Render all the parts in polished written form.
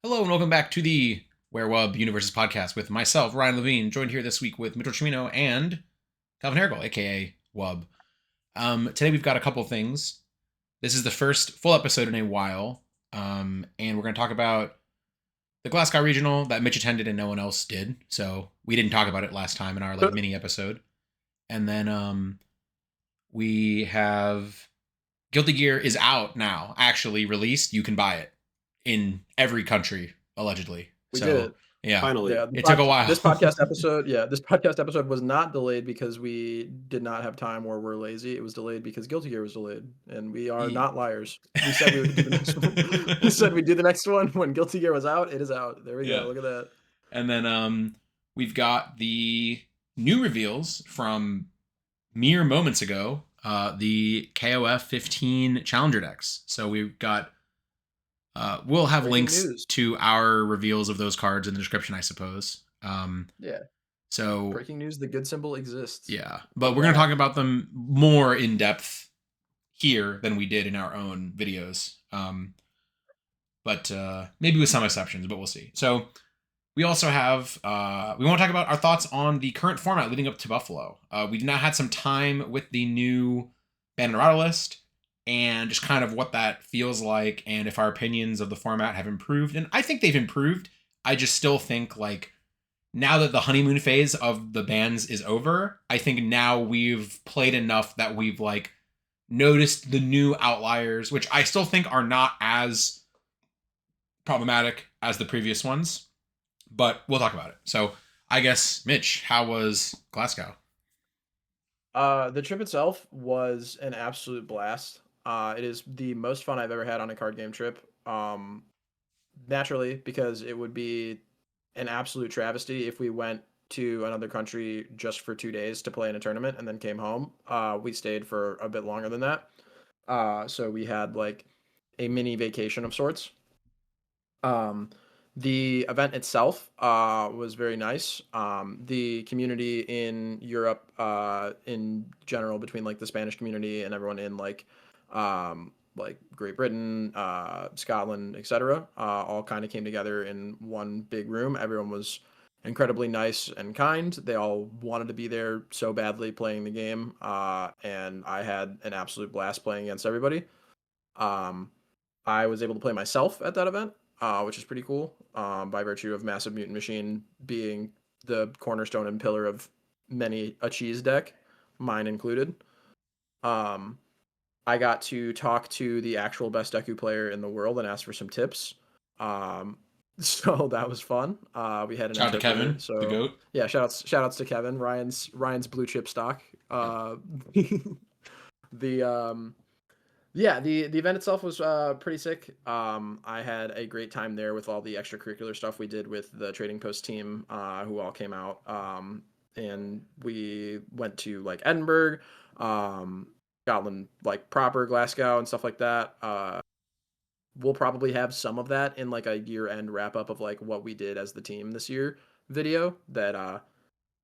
Hello and welcome back to the Werewub Universes podcast with myself, Ryan Levine, joined here this week with Mitchell Cimino and Calvin Hergel, aka Wub. Today we've got a couple things. This is the first full episode in a while, and we're going to talk about the Glasgow Regional that Mitch attended and no one else did, so we didn't talk about it last time in our mini episode. And then we have Guilty Gear is out now, actually released. You can buy it in every country, allegedly. We did it. Yeah. Finally. Yeah, It took a while. This podcast episode was not delayed because we did not have time or we're lazy. It was delayed because Guilty Gear was delayed, and we are not liars. We said we would do the next one. We said we'd do the next one when Guilty Gear was out. It is out. There we go. Look at that. And then we've got the new reveals from mere moments ago, the KoF 15 Challenger decks. So we've got we'll have links to our reveals of those cards in the description, I suppose. Yeah. So breaking news: the good symbol exists. Yeah, but we're gonna talk about them more in depth here than we did in our own videos. But maybe with some exceptions, but we'll see. So we also have we want to talk about our thoughts on the current format leading up to Buffalo. We've now had some time with the new ban and errata list, and just kind of what that feels like, and if our opinions of the format have improved. And I think they've improved. I just still think, like, now that the honeymoon phase of the bans is over, I think now we've played enough that we've, like, noticed the new outliers, which I still think are not as problematic as the previous ones, but we'll talk about it. So I guess, Mitch, how was Glasgow? The trip itself was an absolute blast. It is the most fun I've ever had on a card game trip. Naturally, because it would be an absolute travesty if we went to another country just for 2 days to play in a tournament and then came home. We stayed for a bit longer than that. So we had like a mini vacation of sorts. The event itself was very nice. The community in Europe, in general, between like the Spanish community and everyone in like Great Britain, Scotland, etc., all kind of came together in one big room. Everyone was incredibly nice and kind. They all wanted to be there so badly playing the game, and I had an absolute blast playing against everybody. I was able to play myself at that event, which is pretty cool, by virtue of Massive Mutant Machine being the cornerstone and pillar of many a cheese deck, mine included. I got to talk to the actual best Deku player in the world and ask for some tips. So that was fun. We had an shout out to Kevin, so the GOAT. Yeah, shout outs to Kevin, Ryan's blue chip stock. The event itself was pretty sick. I had a great time there with all the extracurricular stuff we did with the Trading Post team, who all came out. And we went to like Edinburgh, Scotland, like proper Glasgow and stuff like that. We'll probably have some of that in like a year-end wrap-up of like what we did as the team this year video that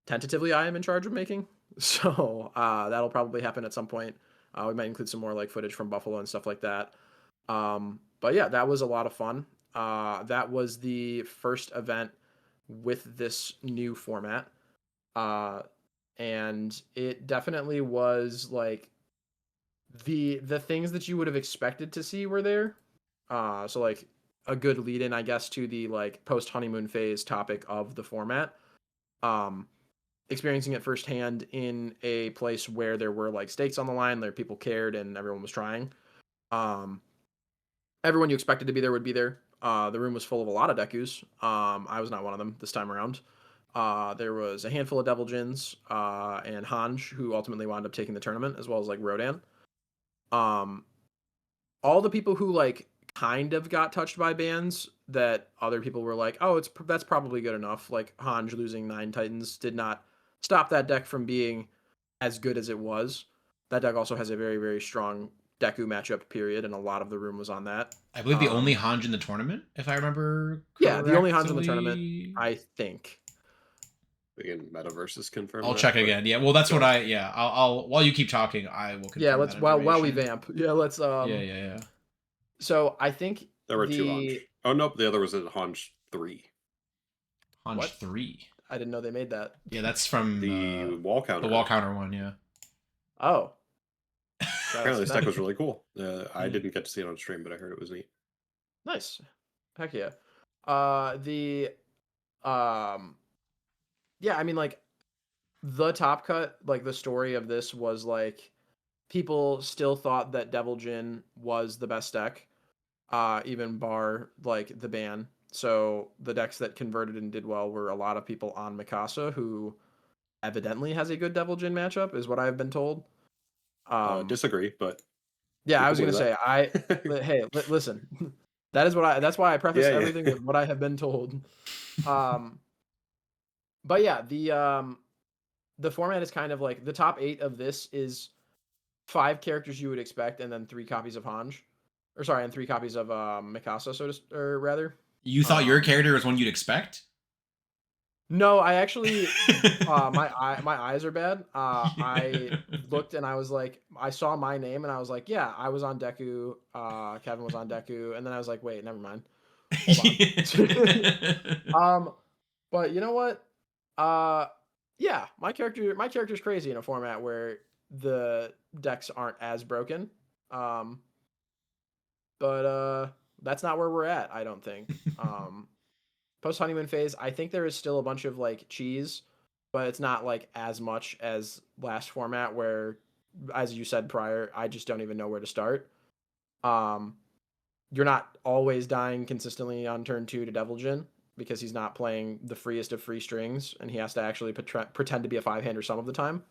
tentatively I am in charge of making. So that'll probably happen at some point. We might include some more like footage from Buffalo and stuff like that. But yeah, that was a lot of fun. That was the first event with this new format. And it definitely was like the things that you would have expected to see were there. So like a good lead in, I guess, to the like post honeymoon phase topic of the format. Experiencing it firsthand in a place where there were like stakes on the line, there people cared and everyone was trying. Everyone you expected to be there would be there. The room was full of a lot of Dekus. I was not one of them this time around. There was a handful of Devil Jins, and Hanj, who ultimately wound up taking the tournament, as well as like Rodan. All the people who like kind of got touched by bans that other people were like, oh, that's probably good enough. Like Hanj losing 9 Titans did not stop that deck from being as good as it was. That deck also has a very, very strong Deku matchup period, and a lot of the room was on that. I believe the only Hanj in the tournament, if I remember correctly. Yeah, the only Hanj in the tournament, I think. We can Metaverses confirm. I'll check again. Yeah, well, that's what I'll while you keep talking, I will confirm. Yeah, let's while we vamp. Yeah, let's Yeah. So I think there were 2 Hanj. Oh nope, the other was at Hunch 3. Hunch What? 3. I didn't know they made that. Yeah, that's from The wall counter. the wall counter one. Yeah. Oh, Apparently, this deck was really cool. I Mm. didn't get to see it on stream, but I heard it was neat. nice. Heck yeah. Um, yeah, I mean, like, the top cut, like, the story of this was, like, people still thought that Devil Jin was the best deck, even bar, like, the ban. So the decks that converted and did well were a lot of people on Mikasa, who evidently has a good Devil Jin matchup, is what I've been told. Disagree, but Yeah, I people was gonna believe say, that. hey, listen, that's why I preface Yeah, yeah. everything with what I have been told. Um, but yeah, the format is kind of like the top 8 of this is 5 characters you would expect, and then 3 copies of Hanj, or sorry, and 3 copies of Mikasa, or rather. You thought your character was one you'd expect? No, I actually, my eyes are bad. I looked and I was like, I saw my name and I was like, yeah, I was on Deku. Kevin was on Deku, and then I was like, wait, never mind. Hold on. But you know what? Uh, yeah, my character's crazy in a format where the decks aren't as broken. Um, but that's not where we're at, I don't think. Post honeymoon phase, I think there is still a bunch of like cheese, but it's not like as much as last format where, as you said prior, I just don't even know where to start. Um, you're not always dying consistently on turn 2 to Devil Jin because he's not playing the freest of free strings and he has to actually pretend to be a 5-hander some of the time.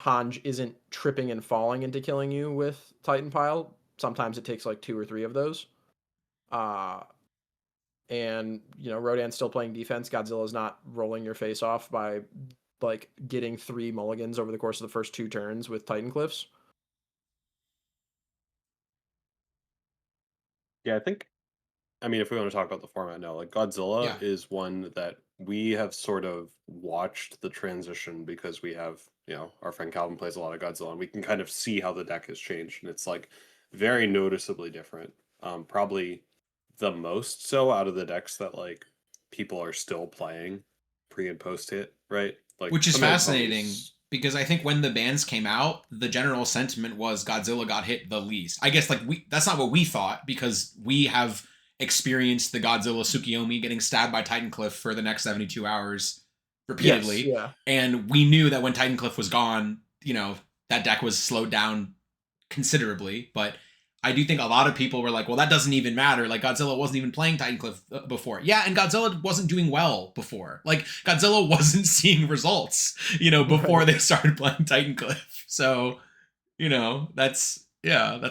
Hanj isn't tripping and falling into killing you with Titan Pile. Sometimes it takes like 2 or 3 of those. And Rodan's still playing defense. Godzilla's not rolling your face off by like getting 3 mulligans over the course of the first 2 turns with Titan Cliffs. Yeah, I mean, if we want to talk about the format now, like Godzilla Yeah. is one that we have sort of watched the transition because we have, our friend Calvin plays a lot of Godzilla and we can kind of see how the deck has changed. And it's like very noticeably different. Probably the most so out of the decks that like people are still playing pre and post hit, right? Like Which is something like fascinating because I think when the bans came out, the general sentiment was Godzilla got hit the least. I guess like that's not what we thought because we have experienced the Godzilla Tsukiyomi getting stabbed by Titan Cliff for the next 72 hours Yes, repeatedly. yeah. And we knew that when Titan Cliff was gone, that deck was slowed down considerably, but I do think a lot of people were like, well, that doesn't even matter. Like, Godzilla wasn't even playing Titan Cliff before. Yeah, and Godzilla wasn't doing well before. Like, Godzilla wasn't seeing results, before Right. they started playing Titan Cliff. So, that's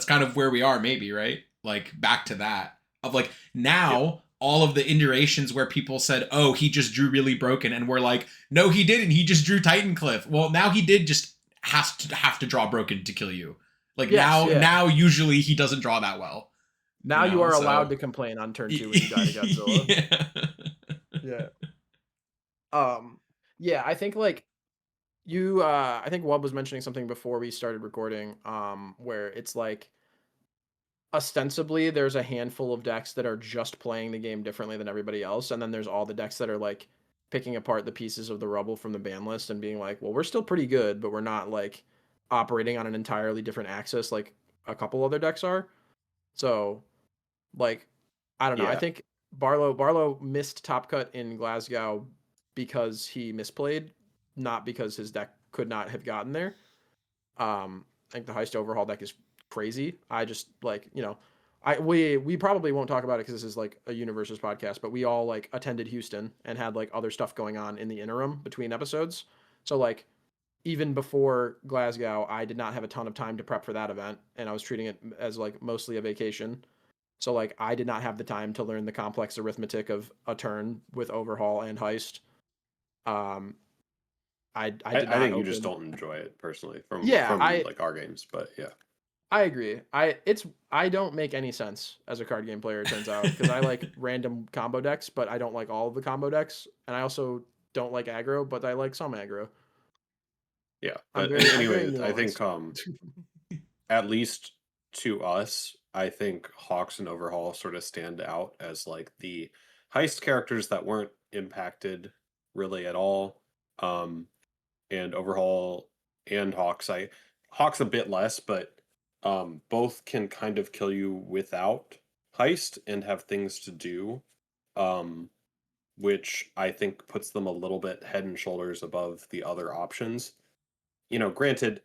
kind of where we are, maybe, right? Like, back to that. Of like, Yep. now, all of the iterations where people said, oh, he just drew really broken, and we're like, no, he didn't. He just drew Titan Cliff. Well, now he did just have to draw broken to kill you. Like Yes, yeah. now usually he doesn't draw that well. Now you are allowed so to complain on turn 2 when you die to Godzilla. yeah. Yeah, I think like I think Wub was mentioning something before we started recording, where it's like ostensibly there's a handful of decks that are just playing the game differently than everybody else, and then there's all the decks that are like picking apart the pieces of the rubble from the ban list and being like, well, we're still pretty good, but we're not like operating on an entirely different axis like a couple other decks are. So, like, I don't know. I Yeah. think Barlow missed top cut in Glasgow because he misplayed, not because his deck could not have gotten there. I think the Heist Overhaul deck is crazy. I just like, we probably won't talk about it because this is like a universes podcast, but we all like attended Houston and had like other stuff going on in the interim between episodes. So like even before Glasgow, I did not have a ton of time to prep for that event, and I was treating it as like mostly a vacation. So like I did not have the time to learn the complex arithmetic of a turn with Overhaul and Heist. Um, I did I not think you just open. don't enjoy it personally Yeah, from like our games, but yeah. I agree. I don't make any sense as a card game player. It turns out because I like random combo decks, but I don't like all of the combo decks, and I also don't like aggro, but I like some aggro. Yeah. I'm But very anyway, I think nuanced. at least to us, I think Hawks and Overhaul sort of stand out as like the heist characters that weren't impacted really at all. Um, and Overhaul and Hawks a bit less, but both can kind of kill you without heist and have things to do. Um, which I think puts them a little bit head and shoulders above the other options. Granted,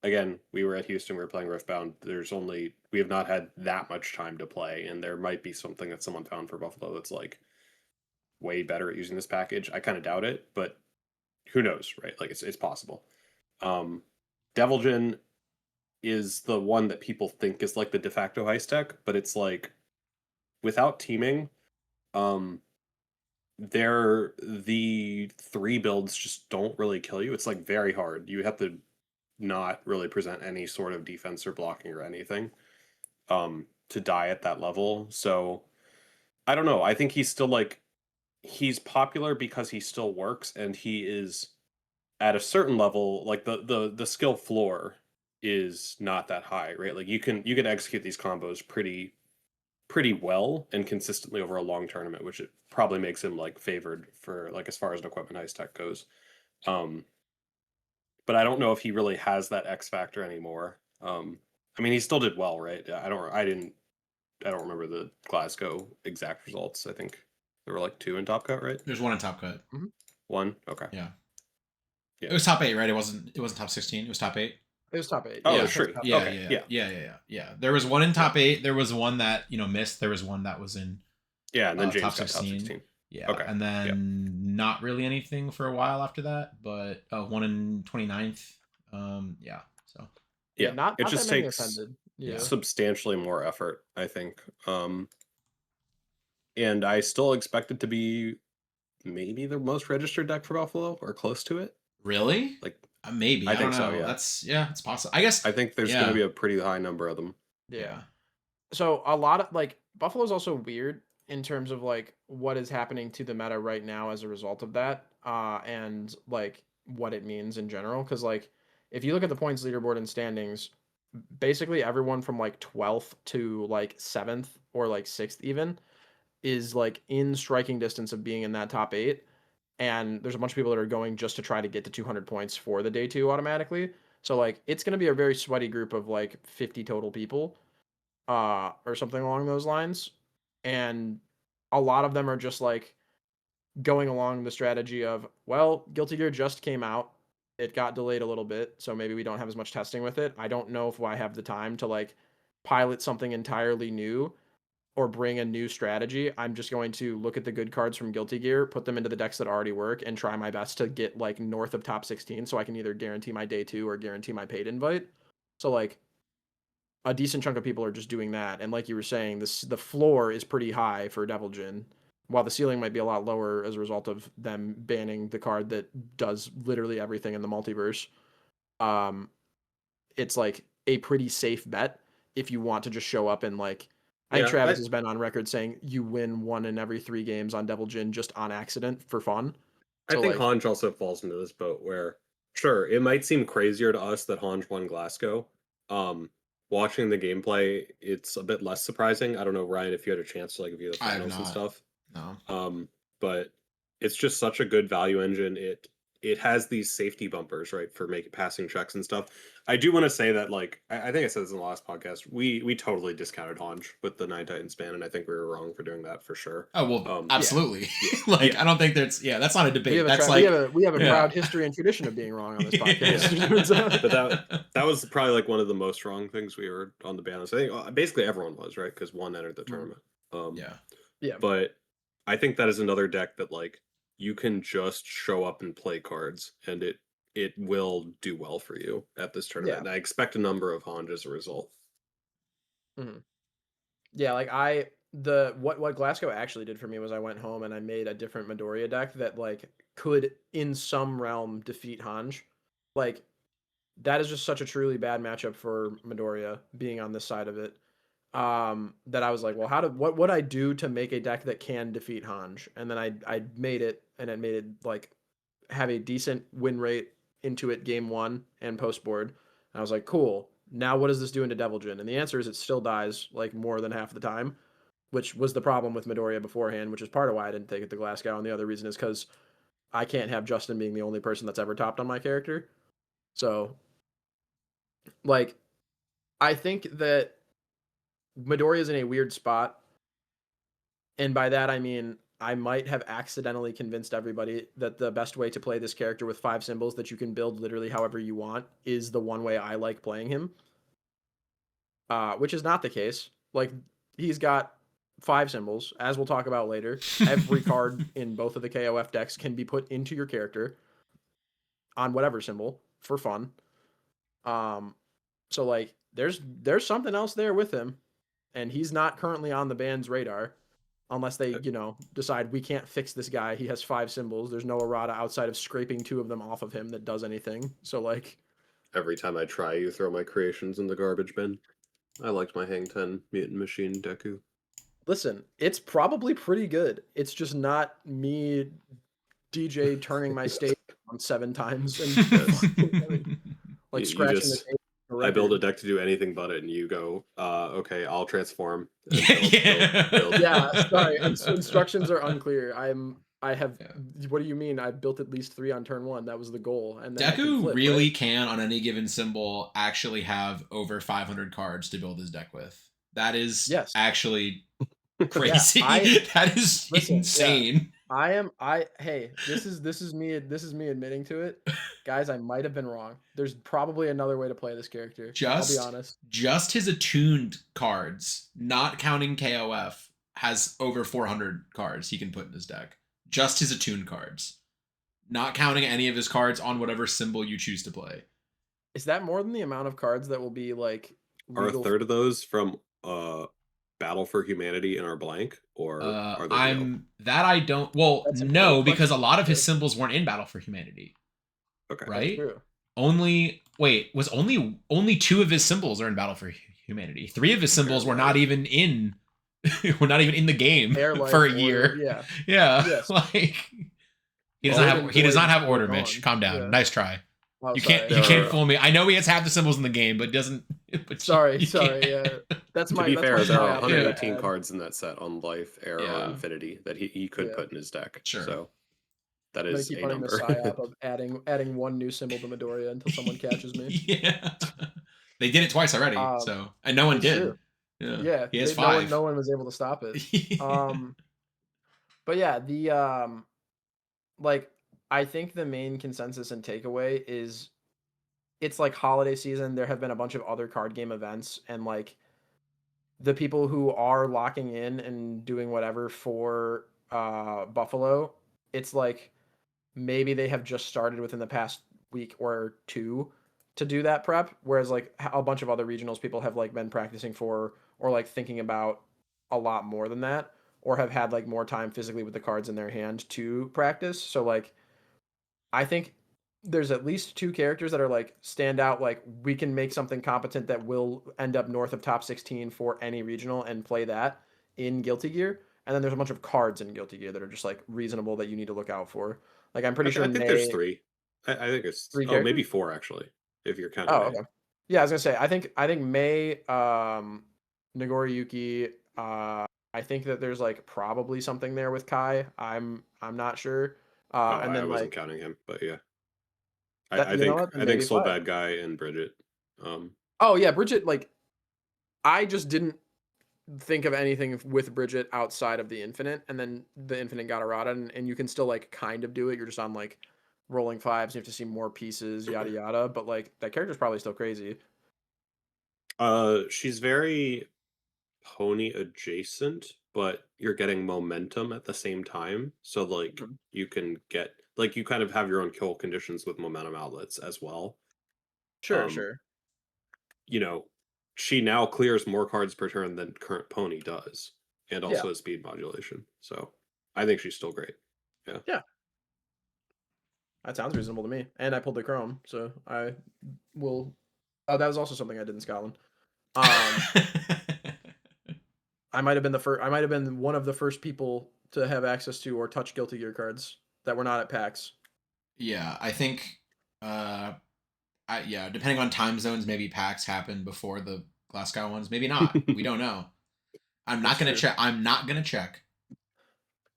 again, we were at Houston, we were playing Riftbound. We have not had that much time to play, and there might be something that someone found for Buffalo that's like way better at using this package. I kind of doubt it, but who knows, right? Like it's possible. Um, Devilgen is the one that people think is like the de facto heist tech, but it's like without teaming, um, the three builds just don't really kill you. It's like very hard. You have to not really present any sort of defense or blocking or anything to die at that level. So I don't know. I think he's still like he's popular because he still works and he is at a certain level, like the skill floor is not that high, right? Like you can execute these combos pretty well and consistently over a long tournament, which it probably makes him like favored for like as far as an equipment heist tech goes. Um, but I don't know if he really has that X factor anymore. I mean, he still did well, right? I don't remember the Glasgow exact results. I think there were like 2 in Top Cut, right? There's one in Top Cut. Mm-hmm. 1, okay. Yeah. Yeah. It was top 8, right? It wasn't top 16. It was top 8. It was top 8. Oh, Yeah, sure. Yeah, Okay. Yeah. There was one in top 8. There was one that missed. There was one that was in Yeah, and then James top got 16. top 16. Yeah, Okay. And then not really anything for a while after that, but one in 29th. Yeah. So Yeah, not it not just that many takes offended. Yeah. substantially more effort, I think. And I still expect it to be maybe the most registered deck for Buffalo or close to it. really, Like maybe I I don't think so, know. yeah. It's possible. I guess I think there's going to be a pretty high number of them. Yeah. So a lot of like Buffalo's also weird in terms of like what is happening to the meta right now as a result of that, and like what it means in general. Because like if you look at the points leaderboard and standings, basically everyone from like 12th to like 7th or like 6th even is like in striking distance of being in that top 8. And there's a bunch of people that are going just to try to get to 200 points for the day 2 automatically. So like it's going to be a very sweaty group of like 50 total people or something along those lines. And a lot of them are just like going along the strategy of, well, Guilty Gear just came out. It got delayed a little bit, so maybe we don't have as much testing with it. I don't know if I have the time to like pilot something entirely new or bring a new strategy. I'm just going to look at the good cards from Guilty Gear, put them into the decks that already work, and try my best to get like north of top 16 so I can either guarantee my day 2 or guarantee my paid invite. So like a decent chunk of people are just doing that. And like you were saying, the floor is pretty high for Devilgen, while the ceiling might be a lot lower as a result of them banning the card that does literally everything in the multiverse. Um, it's like a pretty safe bet if you want to just show up and like. I think Yeah, Travis has been on record saying you win 1 in every 3 games on Devilgen just on accident for fun. I So think like, Hanj also falls into this boat where, sure, it might seem crazier to us that Hanj won Glasgow. Um, Watching the gameplay, it's a bit less surprising. I don't know, Ryan, if you had a chance to like view the I have finals and not. stuff. No. But it's just such a good value engine. It has these safety bumpers, right, for making passing checks and stuff. I do want to say that, like, I think I said this in the last podcast. We totally discounted Hanj with the 9 Titans ban, and I think we were wrong for doing that for sure. Oh well, absolutely. Like Yeah. I don't think that's that's not a debate. That's we have a proud history and tradition of being wrong on this podcast. But that was probably like one of the most wrong things we heard on the ban list. I think basically everyone was, right, because one entered the tournament. Yeah. But I think that is another deck that like you can just show up and play cards, and it will do well for you at this tournament. Yeah. And I expect a number of Hanj as a result. Mm-hmm. Yeah, like what Glasgow actually did for me was I went home and I made a different Midoriya deck that like could in some realm defeat Hanj. Like that is just such a truly bad matchup for Midoriya being on this side of it. That I was like, well, what would I do to make a deck that can defeat Hanj? And then I made it and it made it like have a decent win rate into it game 1 and post board. And I was like, cool. Now what does this do into Devil Jin? And the answer is it still dies like more than half the time, which was the problem with Midoriya beforehand, which is part of why I didn't take it to Glasgow. And the other reason is because I can't have Justin being the only person that's ever topped on my character. So, like, I think that Midoriya is in a weird spot. And by that, I mean, I might have accidentally convinced everybody that the best way to play this character with 5 symbols that you can build literally however you want is the one way I like playing him. Which is not the case. Like, he's got 5 symbols, as we'll talk about later. Every card in both of the KOF decks can be put into your character on whatever symbol for fun. So like there's something else there with him, and he's not currently on the band's radar unless they, decide we can't fix this guy. He has 5 symbols. There's no errata outside of scraping 2 of them off of him that does anything. So like Every time I try, you throw my creations in the garbage bin. I liked my Hang 10 Mutant Machine Deku. Listen, it's probably pretty good. It's just not me DJ turning my stage on 7 times and like scratching the table. I build a deck to do anything but it, and you go, okay, I'll transform. Yeah, sorry. Instructions are unclear. What do you mean? I built at least 3 on turn 1. That was the goal. And then Deku really can, on any given symbol, actually have over 500 cards to build his deck with. That is actually crazy. That is insane. Yeah. Hey, this is me admitting to it. Guys, I might have been wrong. There's probably another way to play this character. I'll be honest. Just his attuned cards, not counting KOF, has over 400 cards he can put in his deck. Just his attuned cards. Not counting any of his cards on whatever symbol you choose to play. Is that more than the amount of cards that will be like Are a third of those from Battle for Humanity in our blank, or are they I don't. Well, no, because a lot of his symbols weren't in Battle for Humanity. Okay, right? Only 2 of his symbols are in Battle for Humanity. 3 of his symbols were not even in. Were not even in the game for a year. Yeah. Yes. Like he does not have order, Mitch. Calm down. Yeah. Nice try. Oh, you can't fool me. I know he has half the symbols in the game, but doesn't. But sorry. Yeah, that's my. To be fair, there are 118 cards in that set on Life, Air, or Infinity that he could put in his deck. Sure. So that is a number. The psyop of adding 1 new symbol to Midoriya until someone catches me. Yeah, they did it twice already. And no one did. True. Yeah, he has 5. No one was able to stop it. But yeah, the like I think the main consensus and takeaway is it's like holiday season. There have been a bunch of other card game events, and like the people who are locking in and doing whatever for Buffalo, it's like maybe they have just started within the past week or 2 to do that prep, whereas like a bunch of other regionals people have like been practicing for or like thinking about a lot more than that, or have had like more time physically with the cards in their hand to practice. So like I think there's at least 2 characters that are like stand out, like we can make something competent that will end up north of top 16 for any regional and play that in Guilty Gear. And then there's a bunch of cards in Guilty Gear that are just like reasonable that you need to look out for. Like I'm pretty sure I think there's 3. I think it's 3 characters? Maybe 4 actually, if you're counting. Oh, okay. Yeah, I was gonna say I think May, Nagoriyuki, I think that there's like probably something there with Kai. I'm not sure. And then I wasn't counting him, but yeah. I think Soul Bad Guy and Bridget. Oh yeah, Bridget. Like, I just didn't think of anything with Bridget outside of the Infinite, and then the Infinite got errata, and you can still like kind of do it. You're just on like rolling 5s. And you have to see more pieces, yada yada. But like that character's probably still crazy. She's very pony adjacent, but you're getting momentum at the same time. So like you can get like you kind of have your own kill conditions with momentum outlets as well. Sure. She now clears more cards per turn than current pony does, and also has speed modulation. So I think she's still great. Yeah. That sounds reasonable to me. And I pulled the Chrome, so I will. Oh, that was also something I did in Scotland. I might have been one of the first people to have access to or touch Guilty Gear cards that were not at PAX. Yeah, I think I Yeah, depending on time zones, maybe packs happen before the Glasgow ones. Maybe not. We don't know. I'm not That's gonna true. check. I'm not gonna check.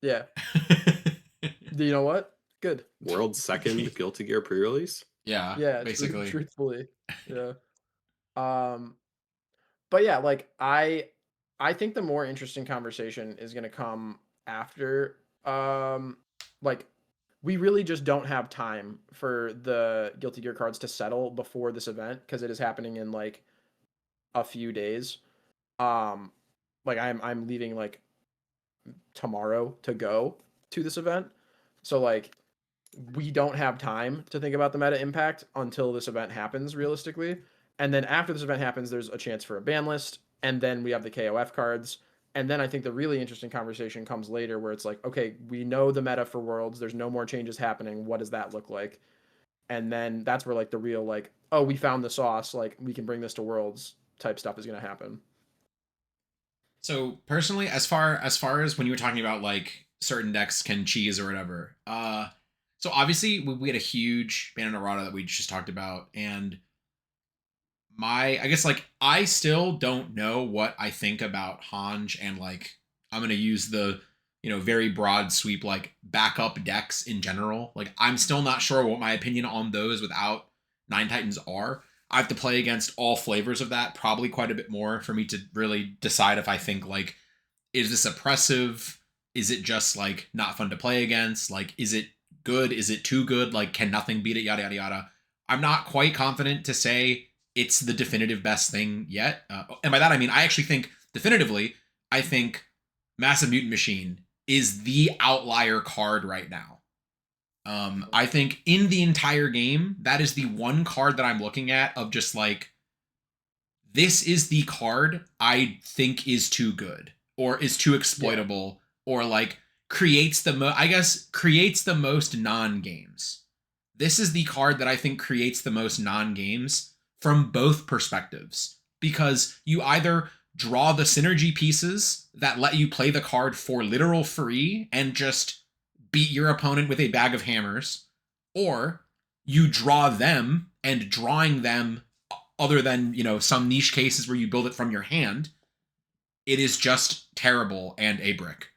Yeah. Do you know what? Good. World's second Guilty Gear pre-release. Yeah, Yeah, basically. truthfully. Yeah. Um, but yeah, like I think the more interesting conversation is gonna come after like we really just don't have time for the Guilty Gear cards to settle before this event because it is happening in like a few days. Um like I'm leaving like tomorrow to go to this event. So like we don't have time to think about the meta impact until this event happens realistically. And then after this event happens, there's a chance for a ban list. And then we have the KoF cards. And then I think the really interesting conversation comes later where it's like, okay, we know the meta for Worlds. There's no more changes happening. What does that look like? And then that's where like the real like, oh, we found the sauce. Like we can bring this to Worlds type stuff is going to happen. So personally, as when you were talking about like certain decks can cheese or whatever, so obviously we had a huge ban on errata that we just talked about, and I guess like I still don't know what I think about Hanj and like I'm gonna use the very broad sweep like backup decks in general. Like I'm still not sure what my opinion on those without Nine Titans are. I have to play against all flavors of that, probably quite a bit more for me to really decide if I think like, is this oppressive? Is it just like not fun to play against? Like, is it good? Is it too good? Like, can nothing beat it? Yada yada yada. I'm not quite confident to say it's the definitive best thing yet. And by that I mean I actually think definitively, I think Massive Mutant Machine is the outlier card right now. I think in the entire game, that is the one card that I'm looking at of just like, this is the card I think is too good or is too exploitable or like creates the most non-games. This is the card that I think creates the most non-games from both perspectives because you either draw the synergy pieces that let you play the card for literal free and just beat your opponent with a bag of hammers, or you draw them and drawing them, other than some niche cases where you build it from your hand, it is just terrible and a brick,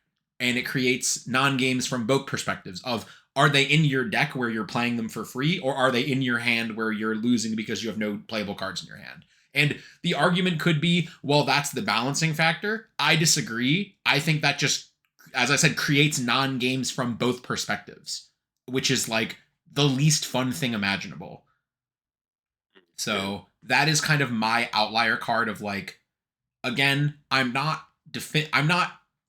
and it creates non-games from both perspectives of, are they in your deck where you're playing them for free, or are they in your hand where you're losing because you have no playable cards in your hand? And the argument could be, well, that's the balancing factor. I disagree. I think that just, as I said, creates non-games from both perspectives, which is like the least fun thing imaginable. So that is kind of my outlier card of like, again, I'm not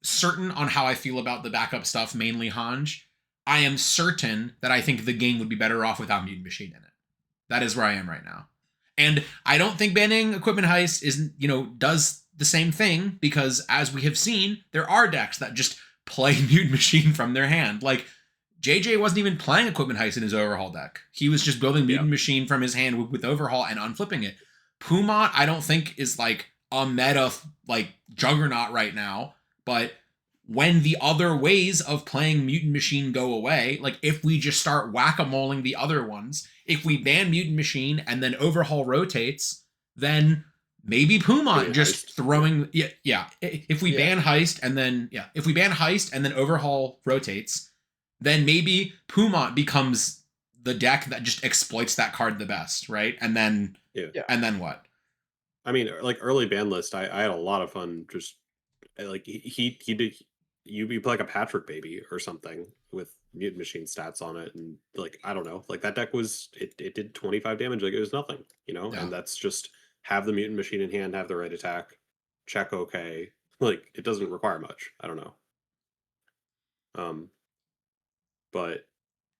certain on how I feel about the backup stuff, mainly Hanj. I am certain that I think the game would be better off without Mutant Machine in it. That is where I am right now. And I don't think banning Equipment Heist does the same thing, because as we have seen, there are decks that just play Mutant Machine from their hand. Like JJ wasn't even playing Equipment Heist in his Overhaul deck. He was just building Mutant Machine from his hand with Overhaul and unflipping it. Pumat, I don't think is like a meta like juggernaut right now, but when the other ways of playing Mutant Machine go away, like if we just start whack-a-moling the other ones, if we ban Mutant Machine and then Overhaul rotates, then maybe Pumat just throwing if we ban Heist and then Overhaul rotates, then maybe Pumat becomes the deck that just exploits that card the best, right? And then and then what? I mean, like early ban list, I had a lot of fun. Just like he did, you play like a Patrick baby or something with Mutant Machine stats on it, and like I don't know, like that deck was it did 25 damage, like it was nothing, and that's just have the Mutant Machine in hand, have the right attack, check okay, like it doesn't require much. I don't know. But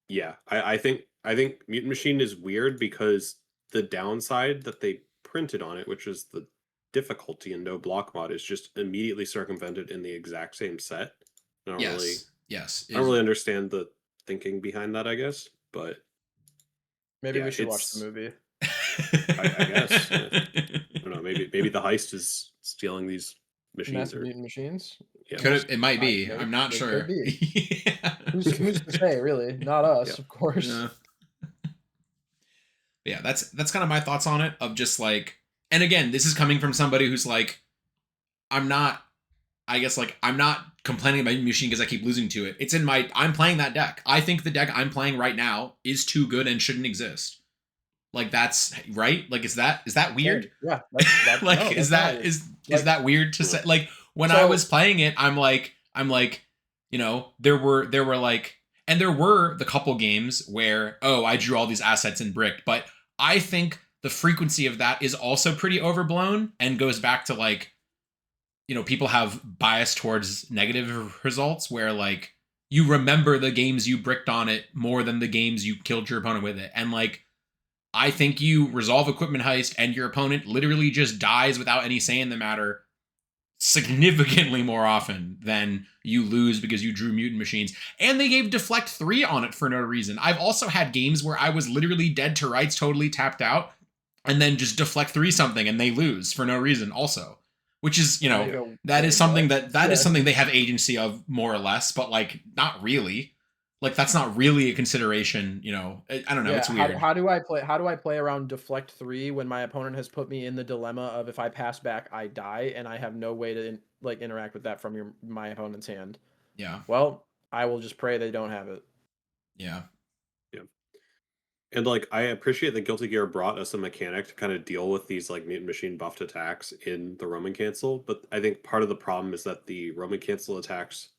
yeah, I think Mutant Machine is weird because the downside that they printed on it, which is the difficulty and no block mod, is just immediately circumvented in the exact same set. I don't really understand the thinking behind that, I guess, but maybe we should watch the movie. I guess. I don't know. Maybe the heist is stealing these machines Massive Mutant Machines. Yeah, it might be. I'm not sure. Could be. Who's to say, really? Not us, of course. Yeah, that's kind of my thoughts on it. Of just like, and again, this is coming from somebody who's like, I'm not. I guess like I'm not complaining about machine because I keep losing to it. It's in my. I'm playing that deck. I think the deck I'm playing right now is too good and shouldn't exist. Like that's right. Like is that weird? Yeah, Like no, is that's not that weird. is that weird to say? Like when I So was playing it, I'm like, you know, there were like, and there were the couple games where, oh, I drew all these assets in brick, but I think the frequency of that is also pretty overblown and goes back to like, you know, people have bias towards negative results where like you remember the games you bricked on it more than the games you killed your opponent with it. And like I think you resolve equipment heist and your opponent literally just dies without any say in the matter significantly more often than you lose because you drew mutant machines. And they gave deflect 3 on it for no reason. I've also had games where I was literally dead to rights, totally tapped out, and then just deflect 3 something and they lose for no reason also. Which is, you know, that is something that is something they have agency of more or less, but like not really. Like that's not really a consideration, you know. I don't know, it's weird. How do I play around deflect 3 when my opponent has put me in the dilemma of if I pass back I die and I have no way to like interact with that from my opponent's hand? Yeah. Well, I will just pray they don't have it. Yeah. Yeah. And like I appreciate that Guilty Gear brought us a mechanic to kind of deal with these like mutant machine buffed attacks in the Roman cancel, but I think part of the problem is that the Roman cancel attacks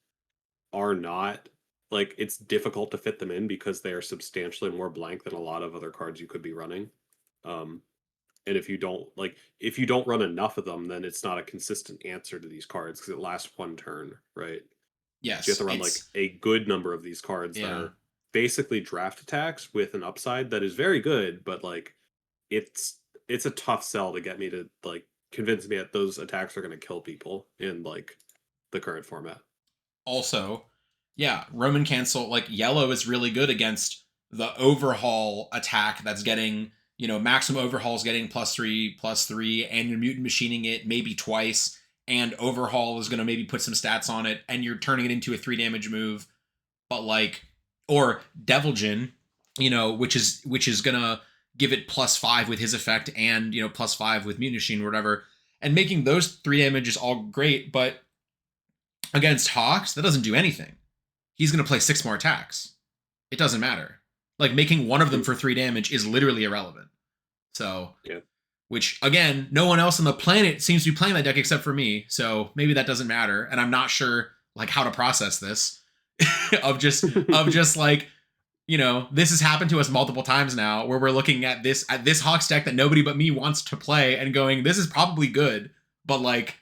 are not like it's difficult to fit them in because they are substantially more blank than a lot of other cards you could be running. Um and if you don't run enough of them, then it's not a consistent answer to these cards because it lasts one turn, right? Yes. So you have to run like a good number of these cards that are basically draft attacks with an upside that is very good, but like it's a tough sell to get me to like convince me that those attacks are going to kill people in like the current format. Also, yeah, Roman cancel, like yellow is really good against the overhaul attack that's getting, you know, maximum overhaul's getting +3/+3, and you're mutant machining it maybe twice, and overhaul is going to maybe put some stats on it, and you're turning it into a 3 damage move. But like, or Devilgen, you know, which is going to give it +5 with his effect and, you know, +5 with mutant machine or whatever, and making those 3 damages all great, but against Hawks, that doesn't do anything. He's going to play 6 more attacks. It doesn't matter. Like making one of them for 3 damage is literally irrelevant. So, yeah. Which again, no one else on the planet seems to be playing that deck except for me. So maybe that doesn't matter, and I'm not sure like how to process this. of just like, you know, this has happened to us multiple times now, where we're looking at this Hawks deck that nobody but me wants to play, and going, this is probably good, but like,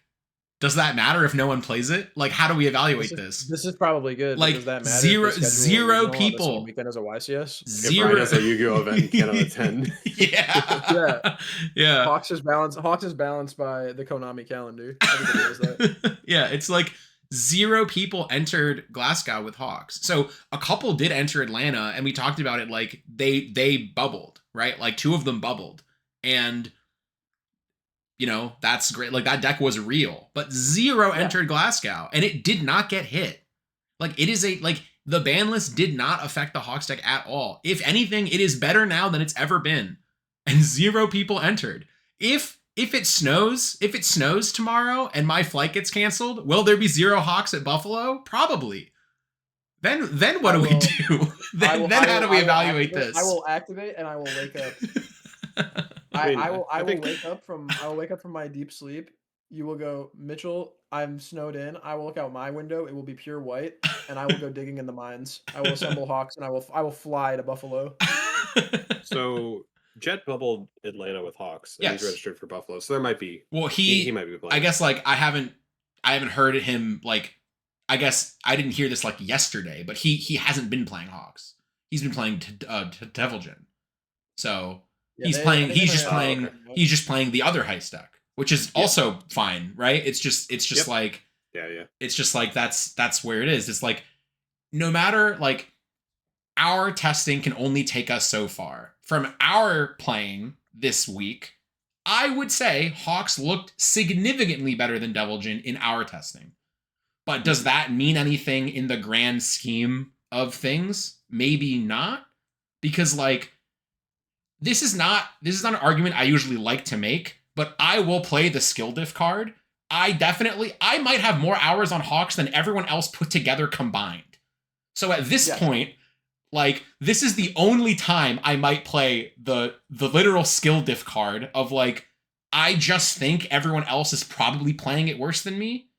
does that matter if no one plays it? Like, how do we evaluate this? This is probably good. Like does that matter? zero people. Weekend as a YCS. Zero as a Yu-Gi-Oh event cannot attend. Yeah. Yeah. Hawks is balanced by the Konami calendar. Everybody knows that. Yeah, it's like 0 people entered Glasgow with Hawks. So a couple did enter Atlanta, and we talked about it. Like they bubbled, right? Like 2 of them bubbled, and you know, that's great. Like that deck was real, but 0 entered Glasgow, and it did not get hit. Like it is the ban list did not affect the Hawks deck at all. If anything, it is better now than it's ever been. And 0 people entered. If it snows tomorrow and my flight gets canceled, will there be 0 Hawks at Buffalo? Probably. Then what do we do? Then how do we evaluate this? I will activate and I will wake up. I will wake up from my deep sleep. You will go, Mitchell, I'm snowed in. I will look out my window. It will be pure white, and I will go digging in the mines. I will assemble Hawks, and I will fly to Buffalo. So Jet bubbled Atlanta with Hawks, and he's registered for Buffalo. So there might be. Well, he might be playing. I guess like I haven't heard him like. I guess I didn't hear this like yesterday, but he hasn't been playing Hawks. He's been playing Devilgen. So he's just playing the other heist deck, which is also fine, right? It's just like it's just like that's where it is. It's like no matter like our testing can only take us so far. From our playing this week, I would say Hawks looked significantly better than Devilgen in our testing. But does that mean anything in the grand scheme of things? Maybe not. Because like this is not an argument I usually like to make, but I will play the skill diff card. I might have more hours on Hawks than everyone else put together combined. So at this point, like, this is the only time I might play the literal skill diff card of, like, I just think everyone else is probably playing it worse than me.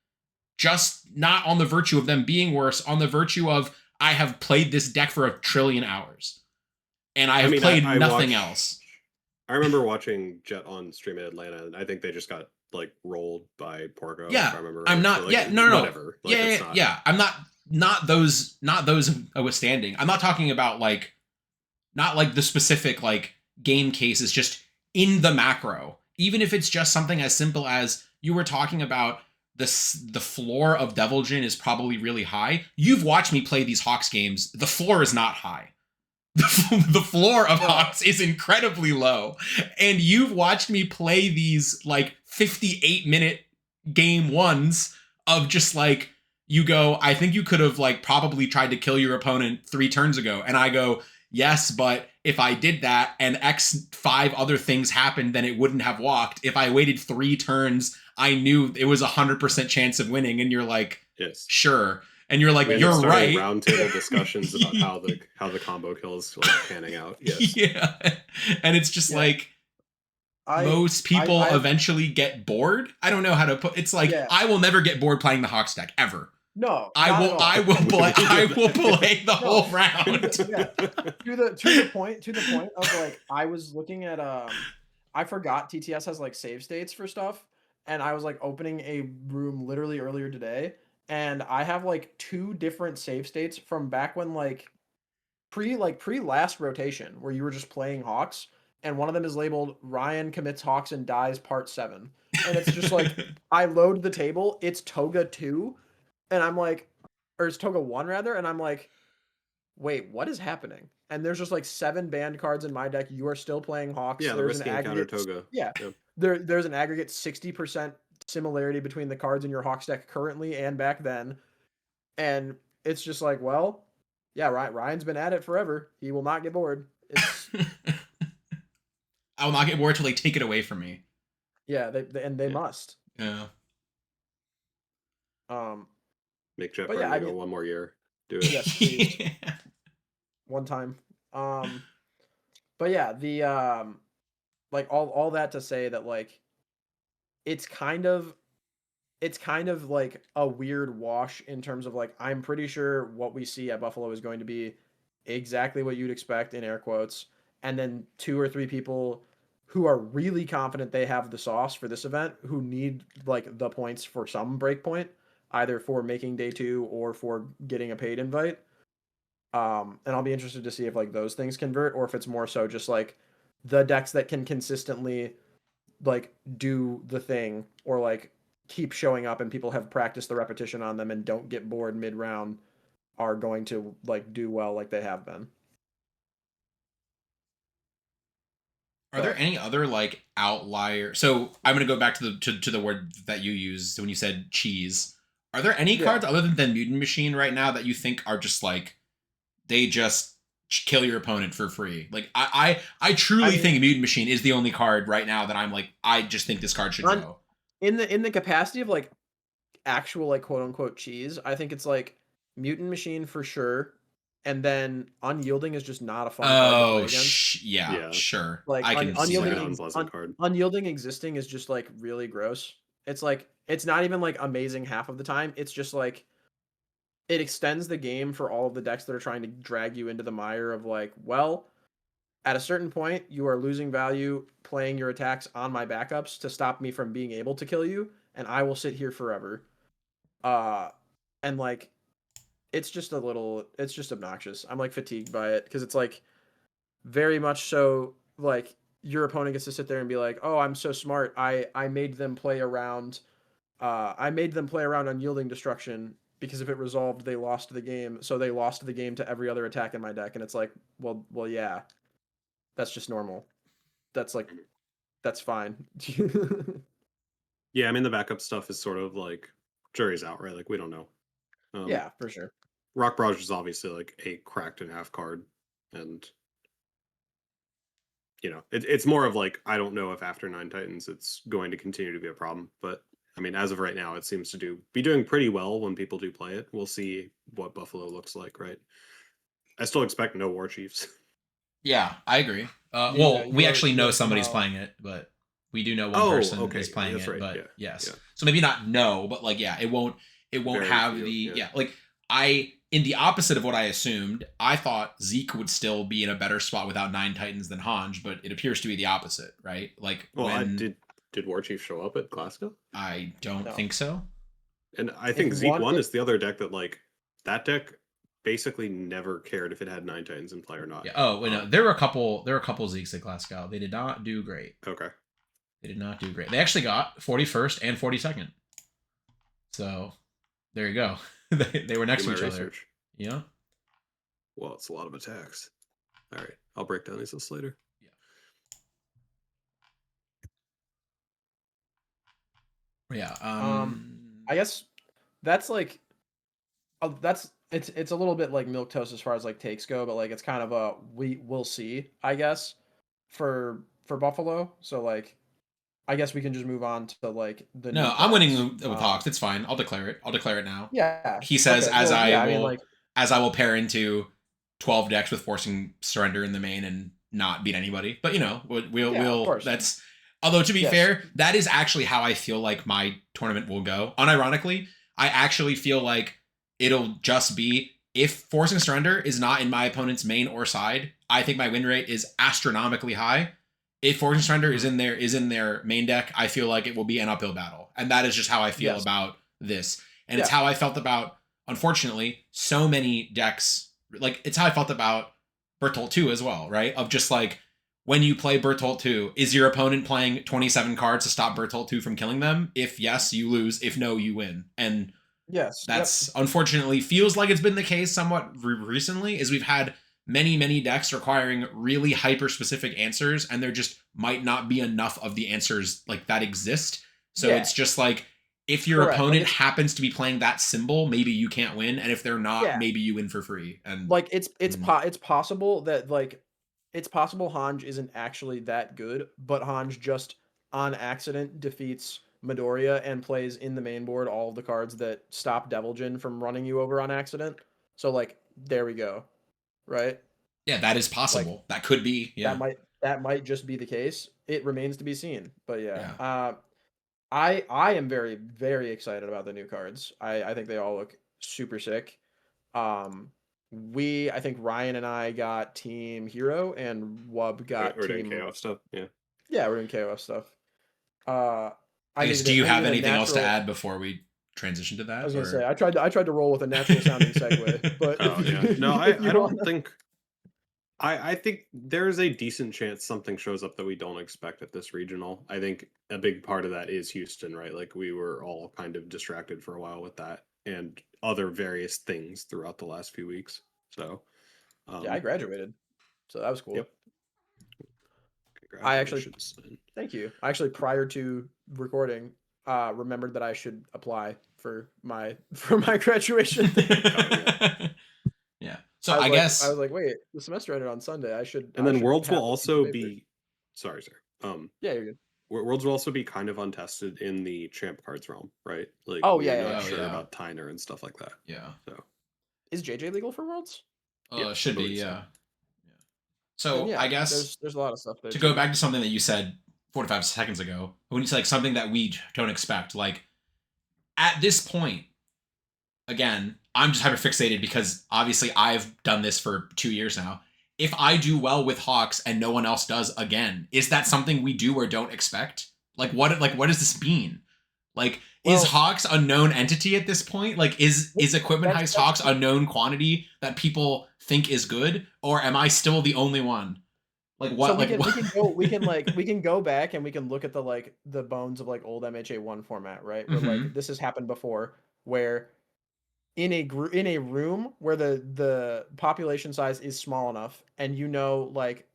Just not on the virtue of them being worse, on the virtue of I have played this deck for 1,000,000,000,000 hours. And I have played nothing else. I remember watching Jet on stream in Atlanta, and I think they just got like rolled by Porgo. Yeah, if I remember. I'm not. Like, yeah, no. Whatever. Like, Yeah. I'm not those withstanding. I'm not talking about like, not like the specific like game cases. Just in the macro, even if it's just something as simple as you were talking about. The floor of Deviljin is probably really high. You've watched me play these Hawks games. The floor is not high. The floor of Hawks is incredibly low. And you've watched me play these like 58-minute game ones of just like, you go, I think you could have like probably tried to kill your opponent 3 turns ago. And I go, yes, but if I did that and X 5 other things happened, then it wouldn't have walked. If I waited 3 turns, I knew it was 100% chance of winning. And you're like, yes, sure. And you're like, you're right. Roundtable discussions about how the combo kills like panning out. Yes. Yeah, and it's just like most people eventually get bored. I don't know how to put. It's like I will never get bored playing the Hawks deck ever. No, I will play the whole round. To the point of like, I was looking at I forgot TTS has like save states for stuff, and I was like opening a room literally earlier today, and I have like 2 different save states from back when like pre last rotation where you were just playing Hawks, and one of them is labeled Ryan commits Hawks and dies part 7, and it's just like I load the table, it's Toga 2. And I'm like, or it's Toga 1 rather, and I'm like, wait, what is happening? And there's just like 7 banned cards in my deck. You are still playing Hawks. Yeah, there's an aggregate counter Toga. Yeah. There's an aggregate 60% similarity between the cards in your Hawks deck currently and back then. And it's just like, well, yeah, Ryan's been at it forever. He will not get bored. I will not get bored till they take it away from me. Yeah, they must. Yeah. Make Jet go 1 more year. Do it. Yes, please. One time. But yeah, the like all that to say that like it's kind of like a weird wash in terms of like, I'm pretty sure what we see at Buffalo is going to be exactly what you'd expect in air quotes, and then 2 or 3 people who are really confident they have the sauce for this event, who need like the points for some breakpoint, either for making day 2 or for getting a paid invite. And I'll be interested to see if like those things convert, or if it's more so just like the decks that can consistently like do the thing, or like keep showing up and people have practiced the repetition on them and don't get bored mid-round, are going to like do well like they have been. Are there any other like outlier? So I'm gonna go back to the word that you used when you said cheese. Are there any cards other than Mutant Machine right now that you think are just like, they just kill your opponent for free? Like I truly think Mutant Machine is the only card right now that I'm like, I just think this card should go. In the capacity of like actual like quote unquote cheese, I think it's like Mutant Machine for sure. And then Unyielding is just not a fun card to play against. Yeah, sure. Like I can Unyielding existing is just like really gross. It's like, it's not even like amazing half of the time. It's just like, it extends the game for all of the decks that are trying to drag you into the mire of like, well, at a certain point, you are losing value playing your attacks on my backups to stop me from being able to kill you, and I will sit here forever. And like, it's just obnoxious. I'm like fatigued by it, because it's like very much so like your opponent gets to sit there and be like, oh, I'm so smart. I made them play around Unyielding Destruction, because if it resolved, they lost the game. So they lost the game to every other attack in my deck. And it's like, well, yeah, that's just normal. That's like, that's fine. Yeah, I mean, the backup stuff is sort of like jury's out, right? Like, we don't know. Yeah, for sure. Rock Barrage is obviously like a cracked in half card, and it's more of like, I don't know if after 9 Titans it's going to continue to be a problem, but I mean, as of right now, it seems to be doing pretty well when people do play it. We'll see what Buffalo looks like, right? I still expect no War Chiefs. Yeah, I agree. Yeah, Well, you we already, actually you know already somebody's somehow. playing it, but we do know one Oh, person okay, is playing that's it. right. Yeah, But yes, yeah, so maybe not no, but like yeah, it won't very have few. the Yeah, yeah like I in the opposite of what I assumed. I thought Zeke would still be in a better spot without 9 Titans than Hanj, but it appears to be the opposite, right? Like well, I when did War Chief show up at Glasgow? I don't No. think so. And I If think Zeke one, One it, is the other deck that like that deck basically never cared if it had 9 Titans in play or not. Yeah. Oh, wait, no. There were a couple Zeeks at Glasgow. They did not do great. Okay. They did not do great. They actually got 41st and 42nd. So there you go. they were next Do to my each other. research. Yeah. Well, it's a lot of attacks. All right, I'll break down these lists later. Yeah. I guess that's like, that's it's a little bit like milk toast as far as like takes go, but like it's kind of a we'll see, I guess, for Buffalo. So like, I guess we can just move on to like the new No, I'm cards. winning with Hawks. It's fine. I'll declare it. I'll declare it now. Yeah. He says Okay. Well, yeah. I mean, like, as I will pair into 12 decks with forcing surrender in the main and not beat anybody. But yeah, of course. that's although to be Yes. fair, that is actually how I feel like my tournament will go. Unironically, I actually feel like it'll just be if forcing surrender is not in my opponent's main or side, I think my win rate is astronomically high. If forcing surrender is in their main deck, I feel like it will be an uphill battle. And that is just how I feel Yes. about this. And it's Yeah. how I felt about, unfortunately, so many decks. Like, it's how I felt about Bertolt 2 as well, right? Of just like, when you play Bertolt 2, is your opponent playing 27 cards to stop Bertolt 2 from killing them? If yes, you lose. If no, you win. And Yes. that's unfortunately feels like it's been the case somewhat recently, is we've had many decks requiring really hyper specific answers, and there just might not be enough of the answers like that exist. So Yeah. it's just like, if your Correct. Like, opponent happens to be playing that symbol, maybe you can't win, and if they're not, Yeah. maybe you win for free. And Like it's possible that like it's possible Hanj isn't actually that good, but Hanj just on accident defeats Midoriya and plays in the main board all of the cards that stop Deviljin from running you over on accident. So like there we go. Right? yeah, that is Like possible. That could be. Yeah. that might just be the case. It remains to be seen. But yeah. Yeah. I am very, very excited about the new cards. I think they all look super sick. Um, I think Ryan and I got Team Hero, and Wub got Or doing Team. KO stuff. Yeah. Yeah, we're doing KoF stuff. Uh, I guess, do you have needed a anything else to natural. add before we transition to I that? was gonna say Or I tried to roll with a natural sounding segue, but Oh yeah. No, if I you don't want, think. I think there's a decent chance something shows up that we don't expect at this regional. I think a big part of that is Houston, right? Like we were all kind of distracted for a while with that and other various things throughout the last few weeks. So, yeah, I graduated, so that was cool. Yep. I actually Congratulations. thank you. I actually prior to recording, remembered that I should apply for my graduation thing. Yeah. So I I was guess like, wait, the semester ended on Sunday. And then Worlds will have a piece of also paper. be sorry, sir. Yeah, you're good. Worlds will also be kind of untested in the champ cards realm, right? Like Oh, we're yeah, not yeah, sure yeah. about Tyner and stuff like that. Yeah. So Is JJ legal for Worlds? yeah, I Should be, believe so. yeah. So Yeah, I guess there's a lot of stuff there to too. go back to something that you said 45 seconds ago, when you say like something that we don't expect, like at this point, again, I'm just hyper fixated because obviously I've done this for 2 years now. If I do well with Hawks and no one else does again, is that something we do or don't expect? Like what does this mean? Like, is Well, Hawks a known entity at this point? Like, is Equipment that's Heist Hawks a known quantity that people think is good, or am I still the only one? Like what? so Like what? we can go back and we can look at the bones of like old MHA1 format, right? Where Mm-hmm. like this has happened before, where in a room where the population size is small enough, and like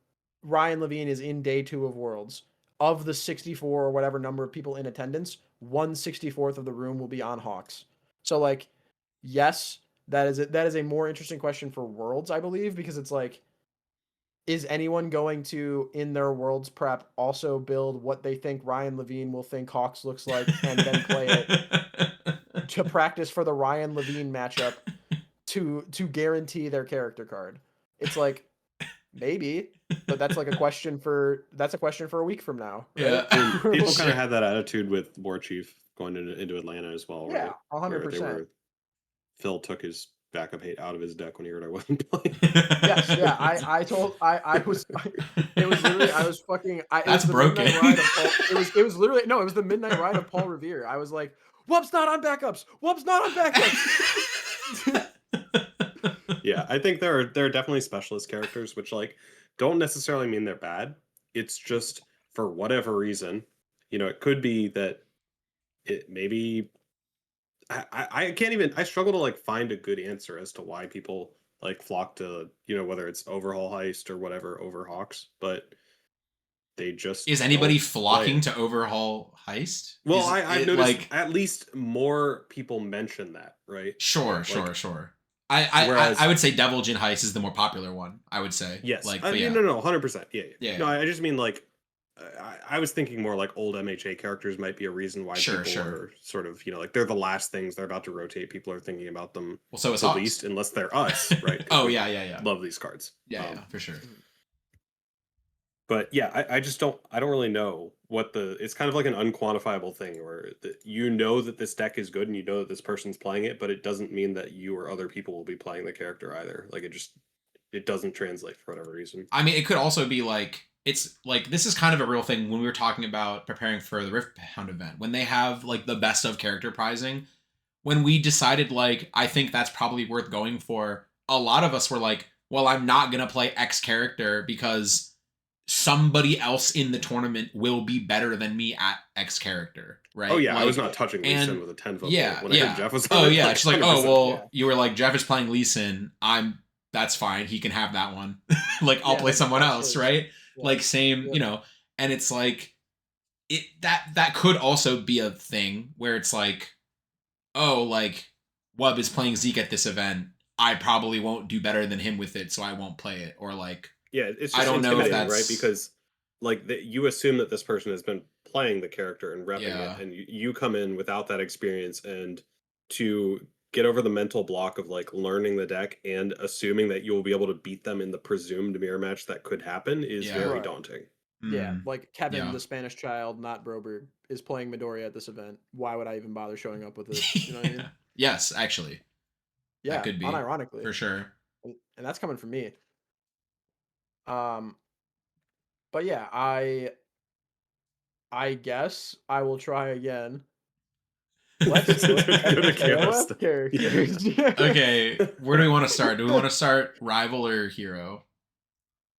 Ryan Levine is in day 2 of Worlds, of the 64 or whatever number of people in attendance, 1/64th of the room will be on Hawks. So like, yes, that is a more interesting question for Worlds, I believe, because it's like is anyone going to, in their Worlds prep, also build what they think Ryan Levine will think Hawks looks like, and then play it to practice for the Ryan Levine matchup to guarantee their character card? It's like, maybe, but that's like a question for a week from now, right? Yeah. I mean, people kind Shit. of had that attitude with War Chief going into Atlanta as well, Yeah, right? 100%. Phil took his backup hate out of his deck when he heard I wasn't playing. Yes, yeah. I was it was literally I was fucking it That's was the broken. midnight ride of Paul. It was literally no, it was the midnight ride of Paul Revere. I was like, Wub's not on backups. Wub's not on backups. Yeah, I think there are definitely specialist characters which like don't necessarily mean they're bad. It's just for whatever reason, it could be that it maybe I can't even I struggle to like find a good answer as to why people like flock to, whether it's overhaul heist or whatever over Hawks, but they just Is don't anybody play flocking it. to overhaul heist? Well, Is I've it noticed like at least more people mention that, right? sure, Like, sure. I whereas would say Devil Jin heist is the more popular one. I would say yes, like, but yeah, yeah, no, 100%, yeah, yeah. yeah, No, yeah. I just mean like I was thinking more like old MHA characters might be a reason why Sure, people sure. are sort of like they're the last things they're about to rotate. People are thinking about them Well, so is the Hawks. least, unless they're us, right? Because Oh we yeah, yeah, yeah, love these cards. yeah, for sure. But yeah, I just don't really know what it's kind of like an unquantifiable thing where you know that this deck is good and you know that this person's playing it, but it doesn't mean that you or other people will be playing the character either. Like it doesn't translate for whatever reason. I mean, it could also be like it's like this is kind of a real thing when we were talking about preparing for the Rift Hound event when they have like the best of character prizing. When we decided like I think that's probably worth going for, a lot of us were like, well, I'm not gonna play X character because somebody else in the tournament will be better than me at X character, right? Oh yeah, I was Like, not touching Lee Sin and with a 10-foot pole yeah, when I heard yeah. Jeff was Oh on it. yeah, Like she's like, oh 100%. Yeah. well, you were like Jeff is playing Lee Sin. That's fine. He can have that one. Like I'll Yeah, play that's someone else, his. right? Yeah. Like same, Yeah. And it's like that could also be a thing where it's like, oh, like Wub is playing Zeke at this event. I probably won't do better than him with it, so I won't play it. Or like, Yeah, it's I just don't know if intimidating, right? that's Because like you assume that this person has been playing the character and repping it, yeah, and you come in without that experience, and to get over the mental block of like learning the deck and assuming that you will be able to beat them in the presumed mirror match that could happen is yeah, very Right. daunting. Yeah, mm, like Kevin, yeah. the Spanish child, not Broberg, is playing Midoriya at this event. Why would I even bother showing up with this? You know what I mean? Yes, actually, that Yeah, could be unironically, for sure. and that's coming from me. Um, but yeah, I guess I will try again. Let's To look at go the to chaos KOF stuff. Yeah. characters. Okay, where do we want to start? Do we want to start rival or hero?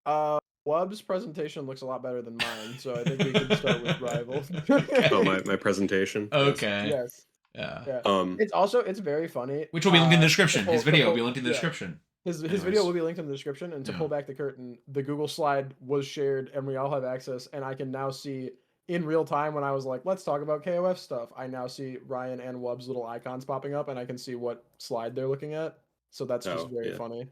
Uh, Wub's presentation looks a lot better than mine, so I think we can start with rival. Oh, Okay. my presentation. Yes. Okay. Yes, Yeah. yeah. Um. It's very funny. Which will be linked in the To description. His pull to video will be pull linked in the yeah. description. His video Anyways. will be linked in the description. And to Yeah. pull back the curtain, the Google slide was shared, and we all have access. And I can now see in real time when I was like, "Let's talk about KOF stuff." I now see Ryan and Wub's little icons popping up, and I can see what slide they're looking at. So that's just Oh very yeah. funny.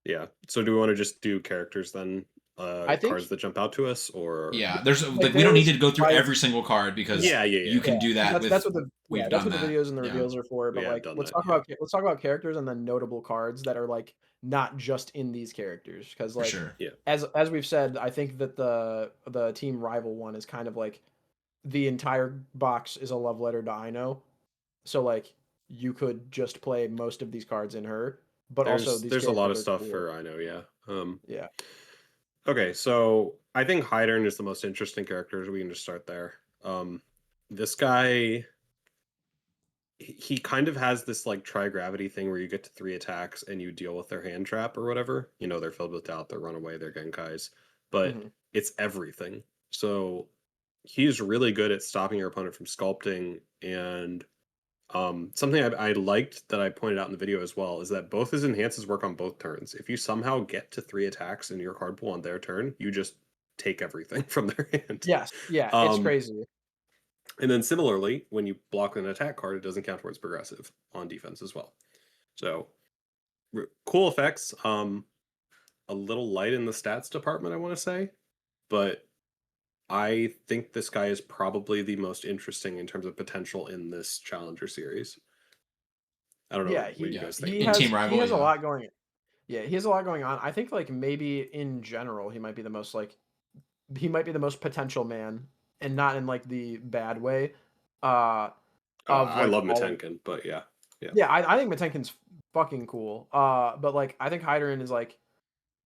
Yeah. So do we want to just do characters then? I think Cards that jump out to us, or Yeah. There's like like we don't need there's to go through like every single card because yeah, yeah, you yeah. can do that with that's we've that's done what the that. videos and the Yeah. reveals are for. We But have like done that. Yeah. let's talk about characters and then notable cards that are like not just in these characters because For like sure. Yeah. as we've said, I think that the team rival one is kind of like the entire box is a love letter to Ino. So like you could just play most of these cards in her, but also these There's a lot characters of are stuff cool. for I know. Yeah. Yeah. Okay, so I think Hydern is the most interesting character. We can just start there. This guy, he kind of has this like tri-gravity thing where you get to 3 attacks and you deal with their hand trap or whatever. They're filled with doubt, they're runaway, they're Genkais, but Mhm. it's everything. So he's really good at stopping your opponent from sculpting. And something I liked that I pointed out in the video as well is that both his enhances work on both turns. If you somehow get to 3 attacks in your card pool on their turn, you just take everything from their hand. Yes. Yeah, it's Um, crazy. and then similarly, when you block an attack card, it doesn't count towards progressive on defense as well. So cool effects. a little light in the stats department, I want to say, but I think this guy is probably the most interesting in terms of potential in this Challenger series. I don't know Yeah, what you he guys he think. In has Team he Rival, has a yeah. lot going. Yeah, he has a lot going on. I think like maybe in general he might be the most potential man, and not in like the bad way. Uh, of I like love all of Matenkin, but yeah. yeah, I think Matenkin's fucking cool. But like I think Hyderin is like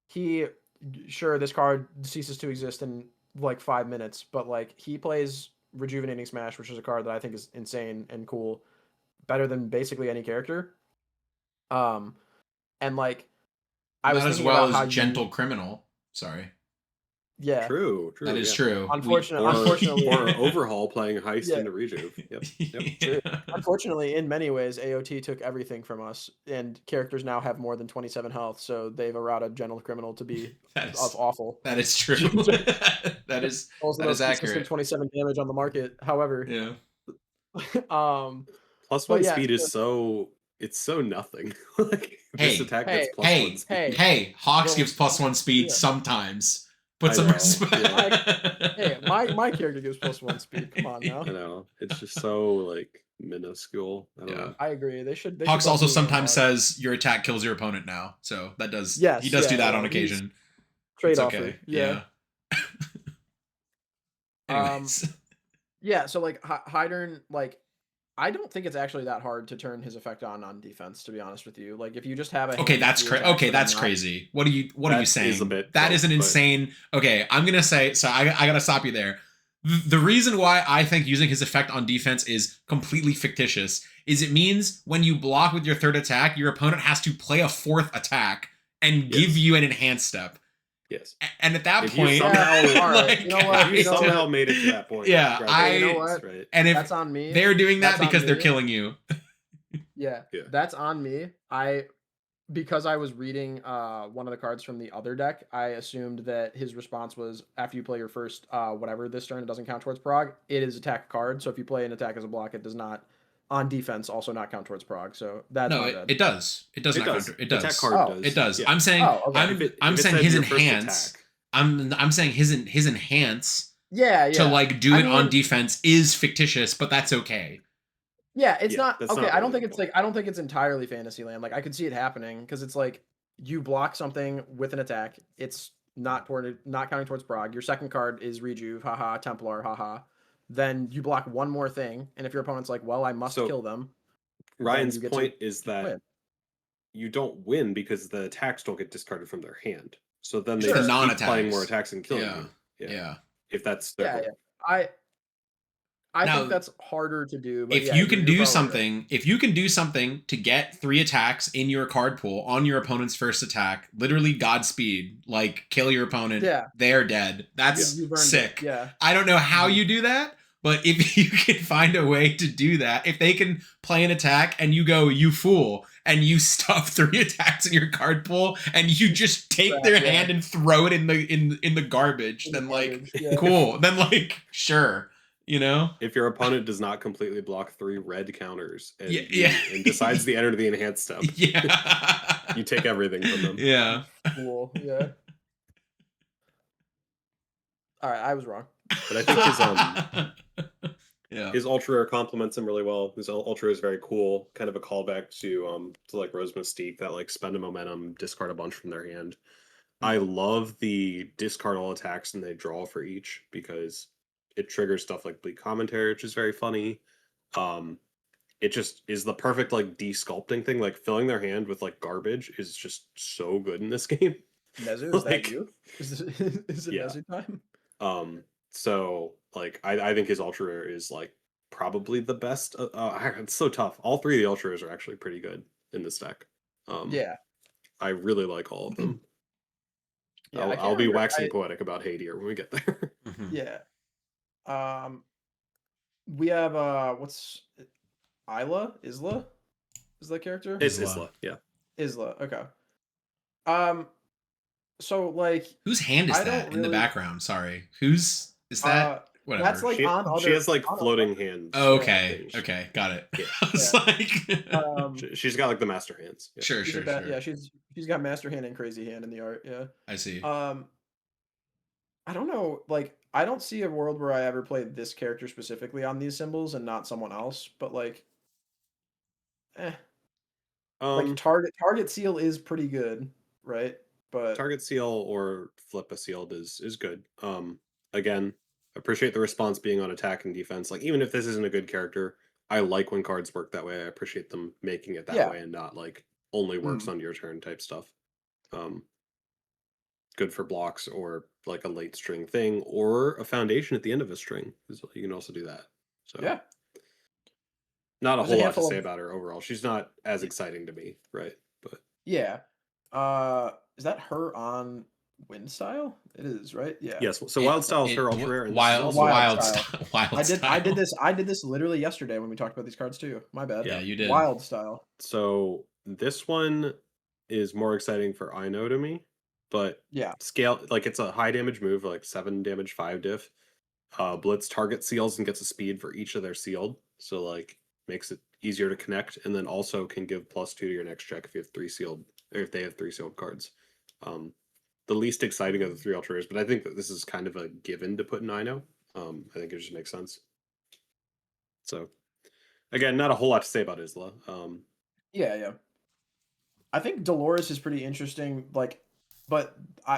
he sure this card ceases to exist in like 5 minutes, but like he plays Rejuvenating Smash, which is a card that I think is insane and cool, better than basically any character. Um, and like I was Not as thinking well about how as you Gentle Criminal. Sorry. yeah. True, That is yeah. true. Unfortunately, Or Overhaul playing Heist yeah, into Rejuve. Yep. true. Unfortunately, in many ways, AOT took everything from us, and characters now have more than 27 health, so they've errata Gentle Criminal to be awful. That is true. Also, the that is most consistent accurate. 27 damage on the market. However, Yeah. um, Plus but one yeah, speed is it's so nothing. Like this Hey, attack gets hey, plus one speed. hey, Hawks well, gives +1 speed yeah. sometimes. Put I some know, respect. Hey, my character gives +1 speed. Come on now. I know. It's just so like minuscule. I don't Yeah. know. I agree. They should. Hawks start also moving on sometimes that. says your attack kills your opponent now. So he Yes, does do that yeah. on He's occasion. trade It's offer. okay. Yeah. Um. Anyways. Yeah. So like Hydern, like I don't think it's actually that hard to turn his effect on defense. To be honest with you, like if you just have a Okay, hand of 3 attacks that are that's not- crazy. What are you That is saying? a bit That close, is an but- insane. Okay, I'm gonna say so. I gotta stop you there. The reason why I think using his effect on defense is completely fictitious is it means when you block with your third attack, your opponent has to play a fourth attack and give you an enhanced step. Yes. And at that If you point, somehow- All right, you know what? If you somehow made it to that point. Yeah, congratulations, you know what? right? and if That's on me. they're doing that That's on because they're me. killing you. Yeah, Yeah. that's on me. Because I was reading one of the cards from the other deck, I assumed that his response was after you play your first whatever this turn, it doesn't count towards prog. It is attack card, so if you play an attack as a block, it does not on defense also not count towards prog. So that's No, my bad. it does. It does It not does. counter. It does. Attack card Oh, does. It does. Yeah. I'm saying Oh, okay. I'm If it saying said his your first enhance. attack- I'm saying his enhance Yeah, yeah. to like do I it on mean- defense is fictitious, but that's okay. Yeah, it's Yeah, not that's okay. not I don't really think the it's point. like I don't think it's entirely Fantasyland. Like I could see it happening because it's like you block something with an attack. It's not counting towards prog. Your second card is Rejuve, haha, Templar, haha. Then you block one more thing, and if your opponent's like, "Well, I must So, kill them," Ryan's you get point to is that win. you don't win because the attacks don't get discarded from their hand. So then they Sure. just The keep non-attacks. playing more attacks and killing Yeah. you. Yeah. If that's their Yeah, goal. yeah. I Now, think that's harder to do. But If yeah, you you're can probably do right. something, if you can do something to get 3 attacks in your card pool on your opponent's first attack, literally Godspeed, like kill your opponent, Yeah. they're dead. That's You've earned it. sick. Yeah. I don't know how Mhm. you do that, but if you can find a way to do that, if they can play an attack and you go, you fool, and you stuff 3 attacks in your card pool and you just take Crap, their yeah. hand and throw it in the garbage, In the then like garbage, yeah. cool. Then like sure, you know? If your opponent does not completely block 3 red counters and, Yeah. and decides to enter the enhanced step, Yeah. you take everything from them. Yeah. Cool. Yeah. All right, I was wrong. But I think yeah. his ultra rare complements him really well. His ultra rare is very cool, kind of a callback to like Rose Mystique, that like spend a momentum, discard a bunch from their hand. I love the discard all attacks and they draw for each because it triggers stuff like Bleak Commentary, which is very funny. It just is the perfect like de-sculpting thing. Like filling their hand with like garbage is just so good in this game. Nezu, is Like, that you? Is it yeah. Nezu time? So like I think his ultra rare is like probably the best. It's so tough. All 3 of the ultra rares are actually pretty good in this deck. Yeah. I really like all of them. Yeah, I can't I'll be remember. waxing poetic about Hadier when we get there. Mhm. Yeah. We have what's Isla? Isla? Is that character? It's Isla. Isla, yeah. Isla, okay. So like Whose hand is I that don't in the really- background? Sorry. Whose is that? Whatever. that's like She, on other she has like on floating hands. Oh, okay. things. Okay. Got it. Yeah. I was like other- She's got like the master hands. Yeah. sure, she's sure, a bad, sure. yeah, she's She's got Master Hand and Crazy Hand in the art. Yeah. I see. I don't know. Like, I don't see a world where I ever play this character specifically on these symbols and not someone else. But like, eh. Like Um, target seal is pretty good, right? But Target seal or flip a sealed is good. Again, appreciate the response being on attack and defense. Like even if this isn't a good character, I like when cards work that way. I appreciate them making it that yeah. way and not like only works Mm. on your turn type stuff. Um, Good for blocks or like a late string thing or a foundation at the end of a string. You can also do that. So Yeah. not a There's a whole lot to handful say of about her overall. She's not as exciting to me, right? But yeah. Is that her on Wind Style? It is, right? Yeah. yes, so Wild Style is her ultra rare, and this is also Wild Style. wild style. I did this literally yesterday when we talked about these cards too. My bad. Yeah, you did. Wild Style. So this one is more exciting for I know to me, but Yeah. scale like it's a high damage move, like 7 damage, 5 diff. Blitz target seals and gets a speed for each of their sealed, so like makes it easier to connect, and then also can give +2 to your next check if you have 3 sealed, or if they have 3 sealed cards. The least exciting of the 3 ultra rares, but I think that this is kind of a given to put in I know. I think it just makes sense. So again, not a whole lot to say about Isla. Yeah, yeah. I think Dolores is pretty interesting, like, but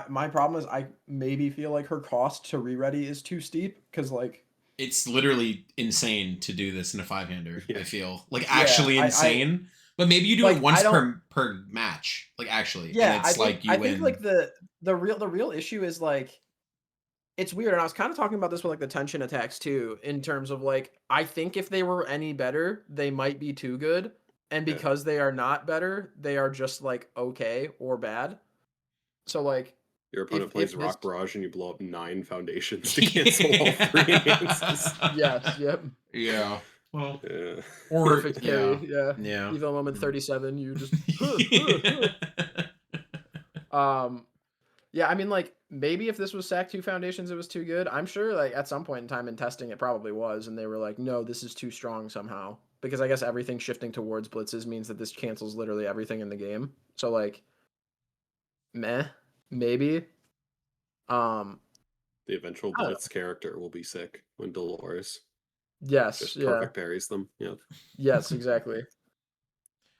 my problem is I maybe feel like her cost to re-ready is too steep because like It's literally insane to do this in a 5-hander. Yeah. I feel like Yeah, actually insane. But maybe you do like, it once I don't- per match, like actually, yeah, and it's like you I win. think like the real issue is like it's weird, and I was kind of talking about this with like the tension attacks too, in terms of like I think if they were any better, they might be too good, and Yeah. because they are not better, they are just like okay or bad. So like Your opponent if plays this Rock Barrage and you blow up 9 foundations to cancel all 3 enhances. yes, yep. Yeah. Well, Yeah. or Perfect yeah, carry, yeah. yeah. Evo moment 37, you just Yeah. yeah, I mean like maybe if this was Sack 2 Foundations it was too good. I'm sure like at some point in time in testing it probably was and they were like, "No, this is too strong somehow." Because I guess everything shifting towards blitzes means that this cancels literally everything in the game. So like meh, maybe. Um The eventual I don't know. Blitz character will be sick when Dolores Yes, just yeah. perfect parries them. Yep. Yes, exactly.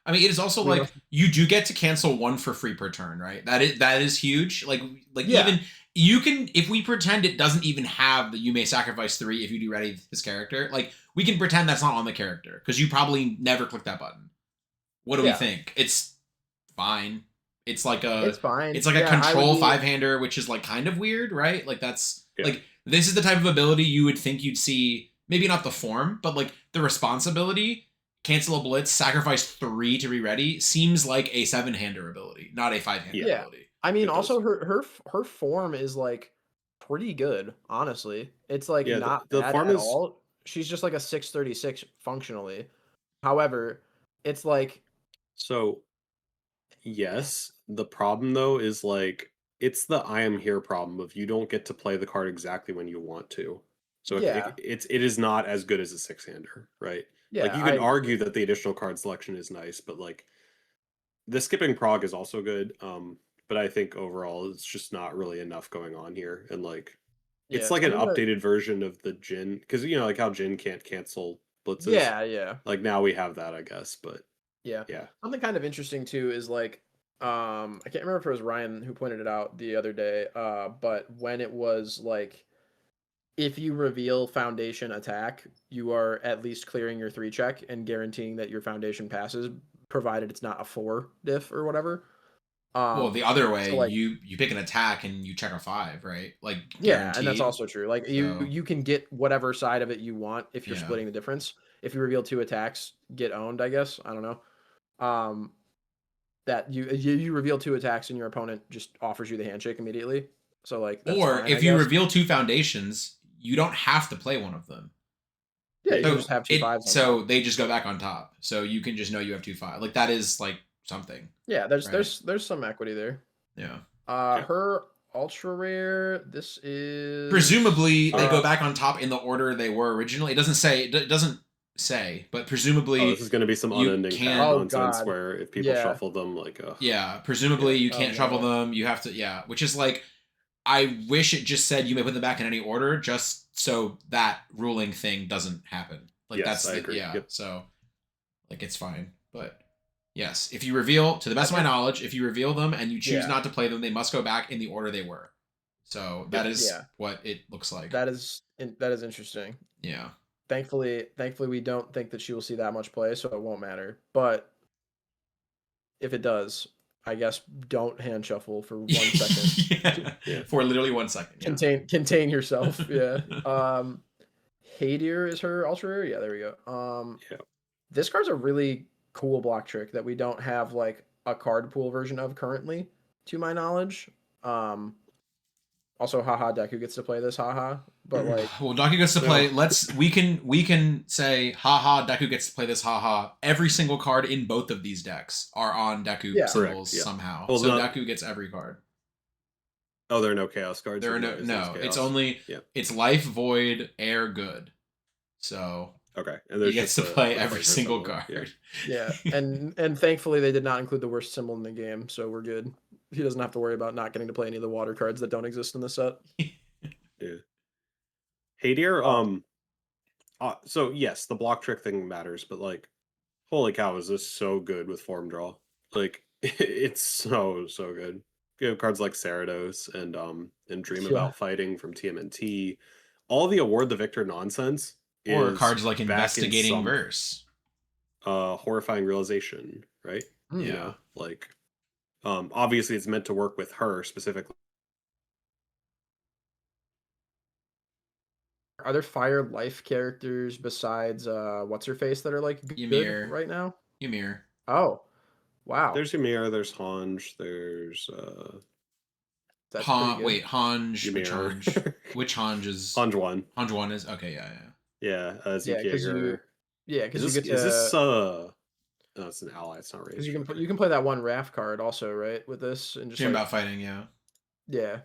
I mean, it is also We know. like you do get to cancel one for free per turn, right? That is huge. Like Yeah. even you can, if we pretend it doesn't even have that you may sacrifice 3 if you do ready this character. Like we can pretend that's not on the character because you probably never click that button. What do we Yeah. think? It's fine. It's like It's fine. a Yeah, I would control be 5-hander, which is like kind of weird, right? Like that's Yeah. like this is the type of ability you would think you'd see. Maybe not the form, but like the responsibility. Cancel a blitz, sacrifice 3 to be ready seems like a 7-hander ability, not a 5-hander Yeah. ability. I mean, It does. also her form is like pretty good, honestly. It's like Yeah, not the bad form at is all. She's just like a 636 functionally. However, it's like so yes. The problem though is like it's the I am here problem of you don't get to play the card exactly when you want to. So yeah, it is not as good as a 6-hander, right? Like yeah, you I can agree. argue that the additional card selection is nice, but like the skipping prog is also good. But I think overall it's just not really enough going on here. And like Yeah, it's like an something that updated version of the Jin because you know like how Jin can't cancel blitzes. yeah, yeah. Like now we have that, I guess. But Yeah. yeah, Something kind of interesting too is like I can't remember if it was Ryan who pointed it out the other day, but when it was like if you reveal foundation attack, you are at least clearing your 3 check and guaranteeing that your foundation passes, provided it's not a 4 diff or whatever. Well, the other way, So like you pick an attack and you check a 5, right? Like yeah, and that's guaranteed. also true. Like So you can get whatever side of it you want if you're yeah. splitting the difference. If you reveal 2 attacks, get owned, I guess. I don't know. That you reveal 2 attacks and your opponent just offers you the handshake immediately. So like that's Or fine, I if you guess. reveal 2 foundations, you don't have to play one of them. Yeah, you can So just have 2 5s on so top. they just go back on top. So you can just know you have 2 5. Like that is like something, Yeah, right? there's some equity there. Yeah. Yeah. Her ultra rare. This is Presumably they uh, go back on top in the order they were originally. It doesn't say it doesn't say, but Oh, presumably this is going to be some you unending cat can't. Oh nonsense God. where if people Yeah. shuffle them, like, Yeah, presumably Yeah. you Oh, can't shuffle no. them. You have to, yeah, which is like, I wish it just said you may put them back in any order, just so that ruling thing doesn't happen. Like Yes, that's I the agree. yeah. Yep. So like it's fine, but yes, if you reveal, to the best of my knowledge, if you reveal them and you choose Yeah. not to play them, they must go back in the order they were. So that is Yeah. what it looks like. That is interesting. Yeah. Thankfully, we don't think that she will see that much play, so it won't matter. But if it does, I guess don't hand shuffle for 1 second. Yeah. Yeah. For literally 1 second. Yeah. Contain yourself. Yeah. Hadir is her ultra rare. Yeah, there we go. Yeah. This card's a really cool block trick that we don't have like a card pool version of currently, to my knowledge. Also, haha, Deku gets to play this, haha. But like, Well, Deku gets to No. play. We can say, haha, Deku gets to play this, haha. Every single card in both of these decks are on Deku Yeah. symbols Correct, yeah. somehow. Well, so not- Deku gets every card. Oh, there are no chaos cards. There are even no though his name's no. Chaos? It's only Yeah. it's life, void, air, good. So Okay. And he there's gets just to a- play a every breaker single symbol. card. Yeah. yeah, and thankfully they did not include the worst symbol in the game, so we're good. He doesn't have to worry about not getting to play any of the water cards that don't exist in the set. Yeah. Hadir, Oh. so yes, the block trick thing matters, but like, holy cow, is this so good with form draw? Like, it's so good. You have cards like Cerados and Dream Yeah. About Fighting from TMNT. All the award the victor nonsense Or is cards like back in investigating some verse. horrifying realization, right? Mm. You Yeah. know, like, obviously it's meant to work with her specifically. Are there fire life characters besides what's her face that are like good Ymir. right now? Ymir. Oh, wow. There's Ymir, there's Hanj, there's That's pretty good. Wait, Hanj. Which Ymir. Hanj? Which Hanj is? Hanj 1. Hanj 1 is okay. Yeah. Yeah, Yeah, because you Is because this you get to is this no, it's an ally, it's not because raised. you can play that one Raft card also, right? With this and just Dream like about fighting. Yeah. yeah,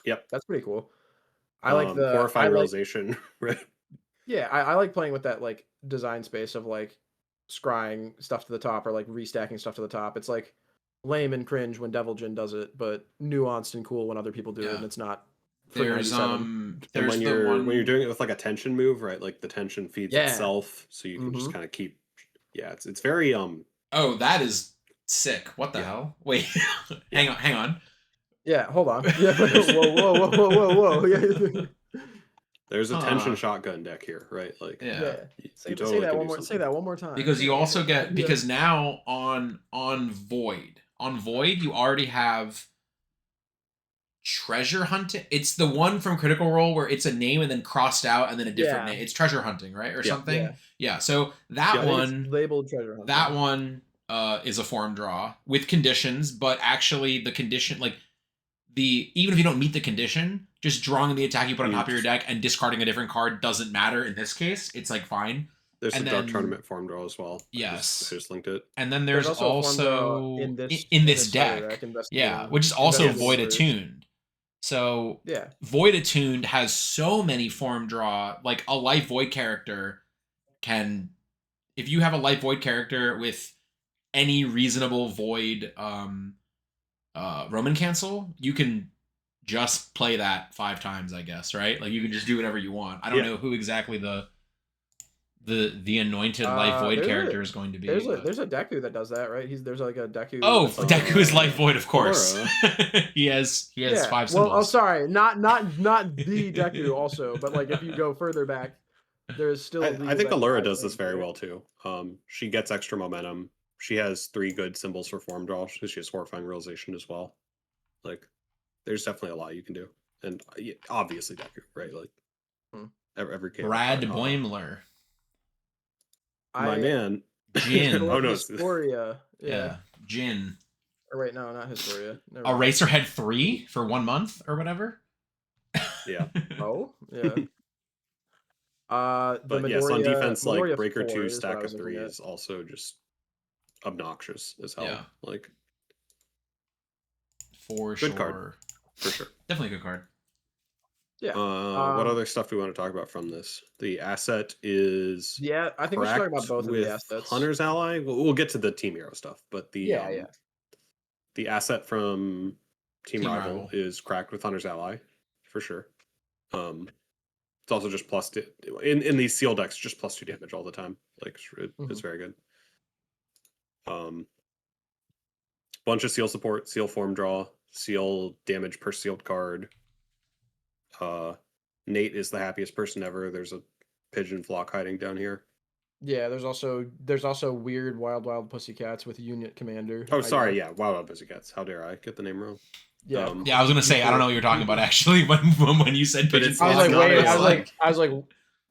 Yep. that's pretty cool. I like horrifying realization. Right. Yeah, I like playing with that like design space of like scrying stuff to the top or like restacking stuff to the top. It's like lame and cringe when Devil Jin does it, but nuanced and cool when other people do it, Yeah. and it's not for There's 97. And there's when the you're one when you're doing it with like a tension move, right? Like the tension feeds Yeah. itself, so you can just Mhm. kind of keep. Yeah, it's very Oh, that is sick. What the Yeah. hell? Wait. hang on. Yeah, hold on. Yeah, whoa. Yeah. There's a Huh. tension shotgun deck here, right? Like Yeah. Yeah. you Say totally that can one do more. Say something. that one more time. Because you also get Yeah. because now on Void you already have treasure hunting. It's the one from Critical Role where it's a name and then crossed out and then a different Yeah. name. It's treasure hunting, right, or Yeah. something. Yeah. Yeah. So that Yeah, I think It's one, labeled treasure hunter. that one is a form draw with conditions, but actually the condition, like even if you don't meet the condition, just drawing the attack you put on top of your deck and discarding a different card doesn't matter in this case. It's like fine. There's And a dark then- tournament form draw as well. Yes. I just linked it. And then there's a form draw also in this deck, investigating- which is also investigating void verse. attuned. So Yeah. void attuned has so many form draw. Like a life void character can, if you have a life void character with any reasonable void Roman cancel, you can just play that 5 times, I guess, right? Like you can just do whatever you want. I don't know who exactly the anointed life void character is going to be. There's a Deku that does that, right? There's like a Deku. Oh, that's Deku is life void, of course. Aura. he has 5 Well, symbols. oh, sorry, not the Deku also, but like if you go further back, there is still. I think Allura does this very well too. She gets extra momentum. She has 3 good symbols for form draw. She has horrifying realization as well. Like, there's definitely a lot you can do, and obviously Deku, right? Like, every game. Brad Boimler. My man. Jin. Oh no, Historia. Yeah. Jin. Or wait, no, not Historia. Eraserhead 3 for 1 month or whatever. Yeah. Oh, yeah. But yes, on defense, like Midoriya Breaker 4 2, is what I Stack was of looking 3 at. is also just obnoxious as hell. Yeah. Like, For Good sure. card. For sure. Definitely a good card. Yeah. What other stuff do we want to talk about from this? The asset is Yeah, I think we should talk about cracked both of the with assets. Hunter's Ally. We'll get to the Team Hero stuff, but Yeah, yeah. the asset from Team Team Rival Rival. is cracked with Hunter's Ally for sure. It's also just in these seal decks, just +2 damage all the time. Like it's very good. Bunch of seal support, seal form draw, seal damage per sealed card. Nate is the happiest person ever. There's a pigeon flock hiding down here. Yeah, there's also weird wild pussycats with unit commander. Oh, sorry, yeah, Wild Pussycats. How dare I get the name wrong? Yeah. Yeah, I was gonna say I don't know what you're talking about actually when you said But pigeon it's I was flock. like, not wait, as,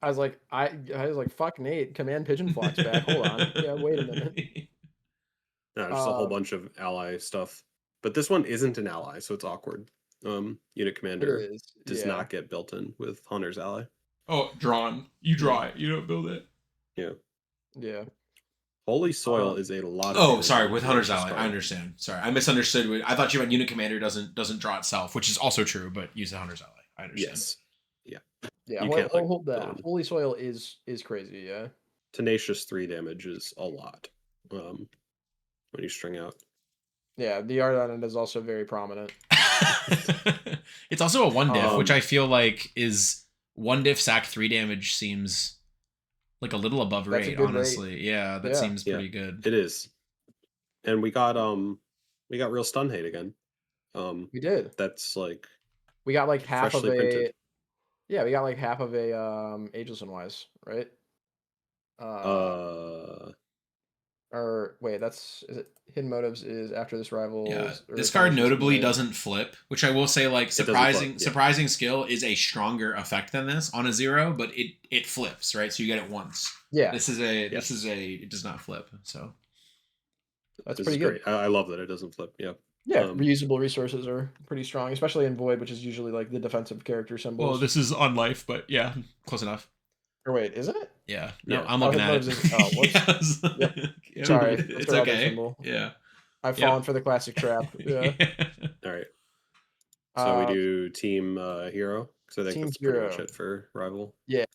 I was like, fuck Nate, command pigeon flocks back. Hold on. Yeah, wait a minute. No, just a whole bunch of ally stuff. But this one isn't an ally, so it's awkward. Unit It commander is. does Yeah. not get built in with Hunter's ally. Oh, drawn. You draw it. You don't build it. Yeah. Yeah. Holy Soil is a lot of Oh, damage sorry, on with Hunter's Tenacious Ally. card. I understand. Sorry, I misunderstood. I thought you meant unit commander doesn't draw itself, which is also true, but use the Hunter's Ally. I understand. Yes. Yeah. Yeah. You can't, like, hold that. build 'em. Holy Soil is crazy, yeah. Tenacious 3 damage is a lot. When you string out. Yeah, the art on it is also very prominent. It's also a 1-diff, which Um, I feel like is 1-diff sack 3 damage seems like a little above That's a rate, good honestly. rate. Yeah, that Yeah. seems pretty good. It is. And we got real stun hate again. We did. That's like We got like half of freshly printed. yeah, we got like half of a Ageless and Wise, right? Or wait, is it Hidden Motives is after this rival. Yeah, this card notably doesn't flip, which I will say, like, surprising skill is a stronger effect than this on a 0, but it flips, right? So you get it once. Yeah, This is it does not flip, so that's This pretty is good. great. I love that it doesn't flip. Yeah. Yeah, reusable resources are pretty strong, especially in Void, which is usually like the defensive character symbols. well, this is on life, but yeah, close enough. Or wait, isn't it? Yeah, no, Yeah. I'm looking at Hidden it. Motives is- whoops. Yep. Yep. Sorry, that's It's their other okay. symbol. Yeah. I've fallen for the classic trap. Yeah. All right. So we do Team Hero. So I think Team that's pretty much Hero. it for Rival. Yeah.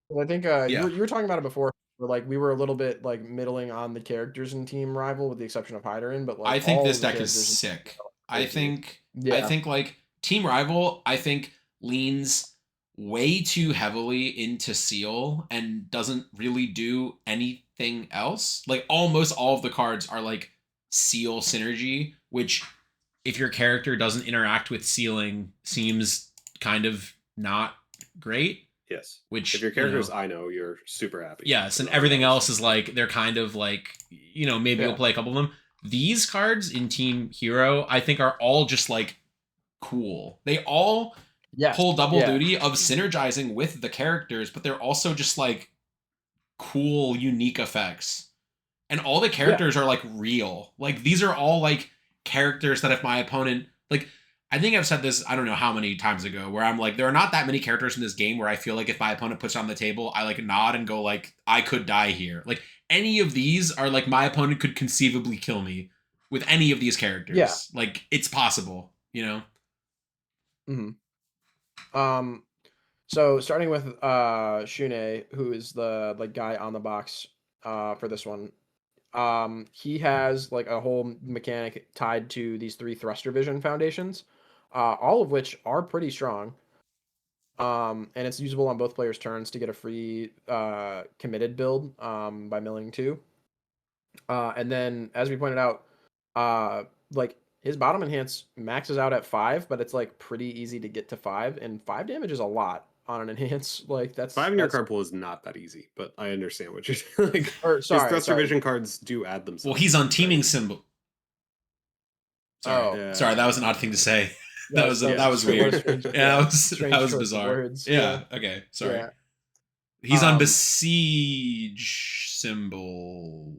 Well, I think Yeah. you were talking about it before. Where, like we were a little bit like middling on the characters in Team Rival, with the exception of Hyderin. But like I think all this of the deck is characters in sick. Team I think Yeah. like Team Rival, I think leans way too heavily into Seal and doesn't really do anything else. Like almost all of the cards are like Seal synergy, which if your character doesn't interact with sealing seems kind of not great. Yes. Which If your character's I know, you're super happy. yes, and everything else is like they're kind of like, you know, maybe you'll play a couple of them. These cards in Team Hero, I think, are all just like cool. They all pull double duty of synergizing with the characters, but they're also just like cool, unique effects. And all the characters are like real. Like these are all like characters that if my opponent, like, I think I've said this, I don't know how many times ago, where I'm like, there are not that many characters in this game where I feel like if my opponent puts it on the table, I like nod and go like, I could die here. Like any of these are like my opponent could conceivably kill me with any of these characters. Yeah. Like it's possible, you know? Mm-hmm. So starting with Shune, who is the like guy on the box for this one. He has like a whole mechanic tied to these 3 Thruster Vision foundations, all of which are pretty strong. And it's usable on both players' turns to get a free committed build by milling 2. And then, as we pointed out, like his bottom enhance maxes out at 5, but it's like pretty easy to get to 5, and 5 damage is a lot on an enhance. Like that's 5 in your card pool is not that easy, but I understand what you're saying. Like, his Thruster Vision cards do add themselves. Well, he's on teaming symbol. Sorry, sorry, that was an odd thing to say. That was weird. Yeah, that was bizarre. Yeah. Okay. Sorry. Yeah. He's on besiege symbol.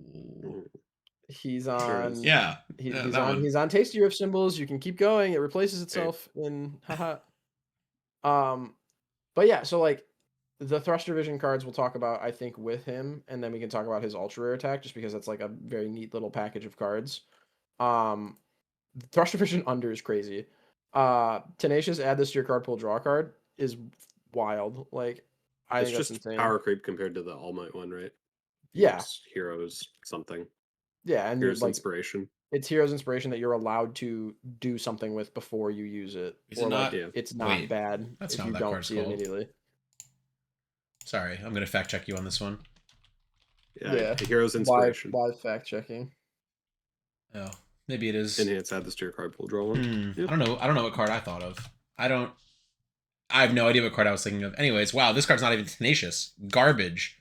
He's on. He's on Tasty Rift symbols. You can keep going. It replaces itself in haha. But yeah, so like the Thruster Vision cards we'll talk about, I think, with him, and then we can talk about his ultra rare attack, just because that's like a very neat little package of cards. Thruster Vision under is crazy. Tenacious, add this to your card pool, draw a card. is wild. Like, I It's think that's just insane. power creep compared to the All Might one, right? Yeah, It's Heroes something. yeah, and you're Heroes like, Inspiration. it's Hero's Inspiration that you're allowed to do something with before you use it, Is or it like not? Yeah. it's not Wait, bad that's if not you what that don't card's see it called. immediately. Sorry, I'm gonna fact check you on this one. Yeah. Heroes Inspiration. Live fact checking. Oh, maybe it is. Enhance, add this to your card pool, draw one. I don't know. I don't know what card I thought of. I have no idea what card I was thinking of. Anyways, wow, this card's not even tenacious. Garbage.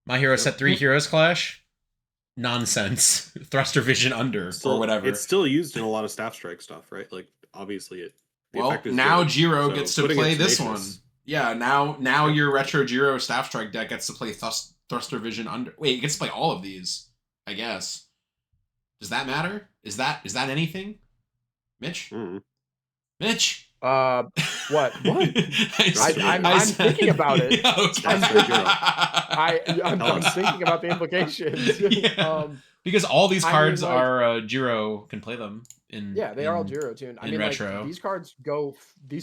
My hero set 3 heroes clash. Nonsense. Thruster vision under or whatever. It's still used in a lot of staff strike stuff, right? Like obviously it. Well, now good, Jiro so gets to putting play it this tenacious- one. Yeah, now your retro Jiro staff strike deck gets to play Thruster vision under. Wait, it gets to play all of these, I guess. Does that matter? Is that anything? Mitch? Mitch? What? What? I'm said- thinking about it. Okay. I'm thinking about the implications. Yeah. Because all these I cards mean, like- are Jiro can play them in. Yeah, they are all Jiro tuned. I in mean, retro. like these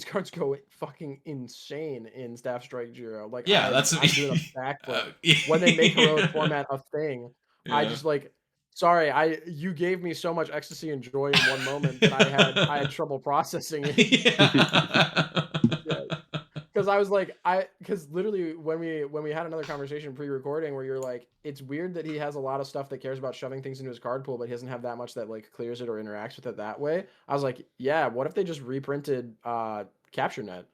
cards go fucking insane in Staff Strike Jiro. Like, Yeah, I'm doing a backflip when they make heroic format a thing. Yeah. I just like, sorry, you gave me so much ecstasy and joy in one moment that I had trouble processing it. Yeah. Because I was like, because literally when we had another conversation pre-recording where you're like, it's weird that he has a lot of stuff that cares about shoving things into his card pool, but he doesn't have that much that like clears it or interacts with it that way. I was like, yeah, what if they just reprinted Capture Net?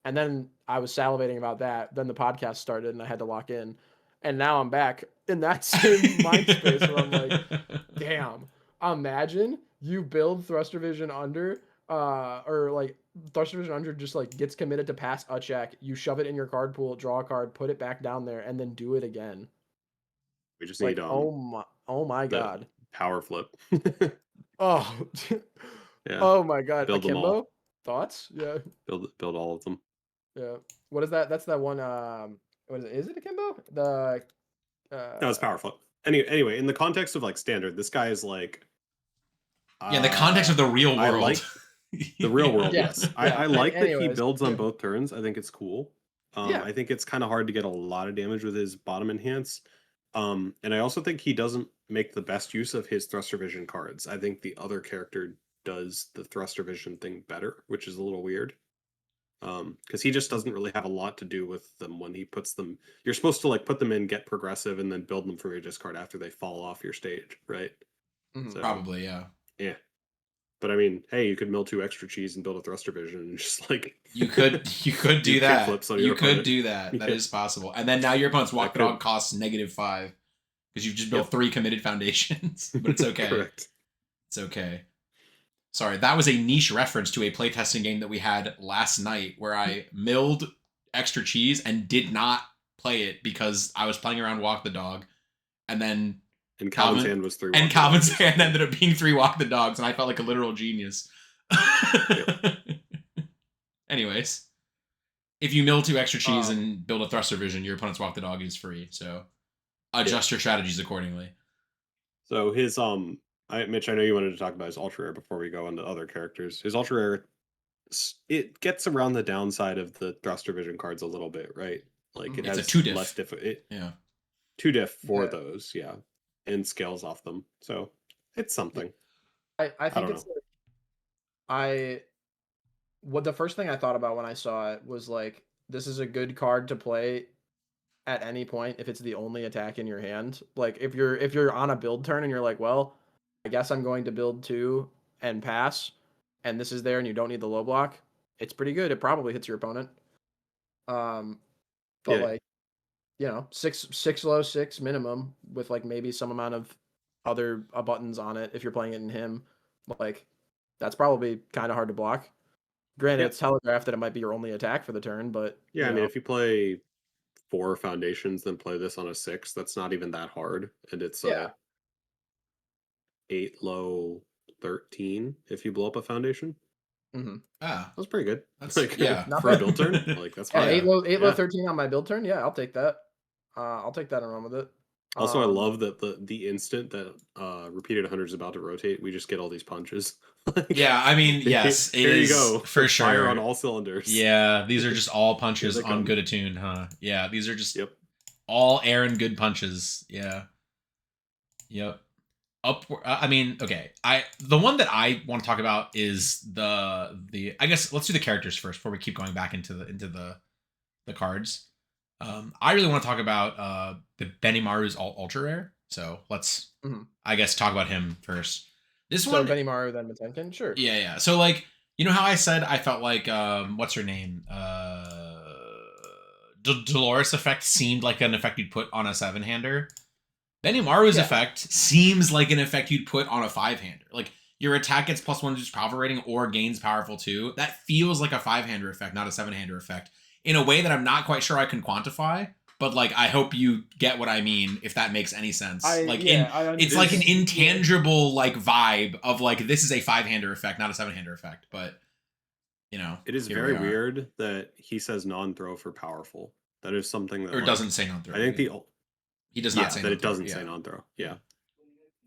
And then I was salivating about that. Then the podcast started and I had to lock in. And now I'm back in that same mind space where I'm like, damn, imagine you build Thruster Vision under or like Thruster Vision under just like gets committed to pass a check, you shove it in your card pool, draw a card, put it back down there, and then do it again. We just Like, need oh my god. power flip. Oh Yeah. oh my god. Build them Akimbo? all. Thoughts? Yeah. Build all of them. Yeah. What is that? That's that one what is it? Is it Akimbo? The No, it's power flip. Anyway, in the context of like standard, this guy is like Yeah, in the context of the real I world. like the real world, Yeah. yes. Yeah. I like that he Anyways, builds on yeah. both turns. I think it's cool. Yeah. I think it's kind of hard to get a lot of damage with his bottom enhance. And I also think he doesn't make the best use of his Thruster Vision cards. I think the other character does the Thruster Vision thing better, which is a little weird. Because he just doesn't really have a lot to do with them when he puts them. You're supposed to like put them in, get progressive, and then build them from your discard after they fall off your stage, right? Mhm. So, Probably, yeah. yeah. But I mean, hey, you could mill 2 extra cheese and build a Thruster Vision and just like You could do do that. kickflips on You your could opponent. do that. That Yeah. is possible. And then now your opponent's walk the That could- dog costs -5 because you've just built Yep. 3 committed foundations. But it's okay. Correct. It's okay. Sorry, that was a niche reference to a playtesting game that we had last night where I milled extra cheese and did not play it because I was playing around Walk the Dog. And then And Calvin's Calvin- hand was 3. and Walk the Calvin's Dogs. hand ended up being 3 Walk the Dogs, and I felt like a literal genius. Anyways, if you mill 2 extra cheese and build a Thruster Vision, your opponent's Walk the Dog is free. So adjust your strategies accordingly. So his Mitch, I know you wanted to talk about his ultra rare before we go on to other characters. His ultra rare, it gets around the downside of the Thruster Vision cards a little bit, right? Like it It's a has 2 diff. less diff. Yeah. 2 diff for Yeah. those, yeah, and scales off them. So it's something. I think don't it's like, what the first thing I thought about when I saw it was like, this is a good card to play at any point if it's the only attack in your hand. Like if you're on a build turn and you're like, well, I guess I'm going to build 2 and pass, and this is there and you don't need the low block, it's pretty good. It probably hits your opponent. But Yeah. like, you know, 6 low, 6 minimum with like maybe some amount of other buttons on it if you're playing it in him. Like, that's probably kind of hard to block. Granted, Yeah. it's telegraphed that it might be your only attack for the turn, but Yeah, you I mean, know. if you play 4 foundations, then play this on a 6, that's not even that hard, and it's Yeah. 8 low 13 if you blow up a foundation. Mhm. Ah, That's pretty good. That's- Like, yeah. Not for a bad. build turn, like that's Yeah, fine. 8 low Yeah. 13 on my build turn. Yeah, I'll take that. I'll take that and run with it. Also, I love that the instant that repeated 100 is about to rotate, we just get all these punches. Like, Yeah, I mean, yes, it here you is go. for Fire on sure. all cylinders. Yeah, these are just all Here punches they on come. good attune, huh? Yeah, these are just Yep. all Aaron good punches. Yeah. Yep. I mean, okay. The one that I want to talk about is the I guess let's do the characters first before we keep going back into the cards. I really want to talk about the Benimaru's ultra rare. So let's Mhm. I guess talk about him first. This So one, Benimaru, then Matenkin? Sure. yeah. So like, you know how I said I felt like what's her name? Dolores effect seemed like an effect you'd put on a 7-hander. Benimaru's Yeah. effect seems like an effect you'd put on a 5-hander. Like your attack gets +1 to its powerful rating or gains powerful 2. That feels like a 5-hander effect, not a 7-hander effect, in a way that I'm not quite sure I can quantify. But like, I hope you get what I mean, if that makes any sense. It's like an intangible like vibe of like this is a 5-hander effect, not a 7-hander effect. But you know, it is very weird that he says non-throw for powerful. That is something that or doesn't say non-throw. I think he does not say that it doesn't say non-throw. Yeah.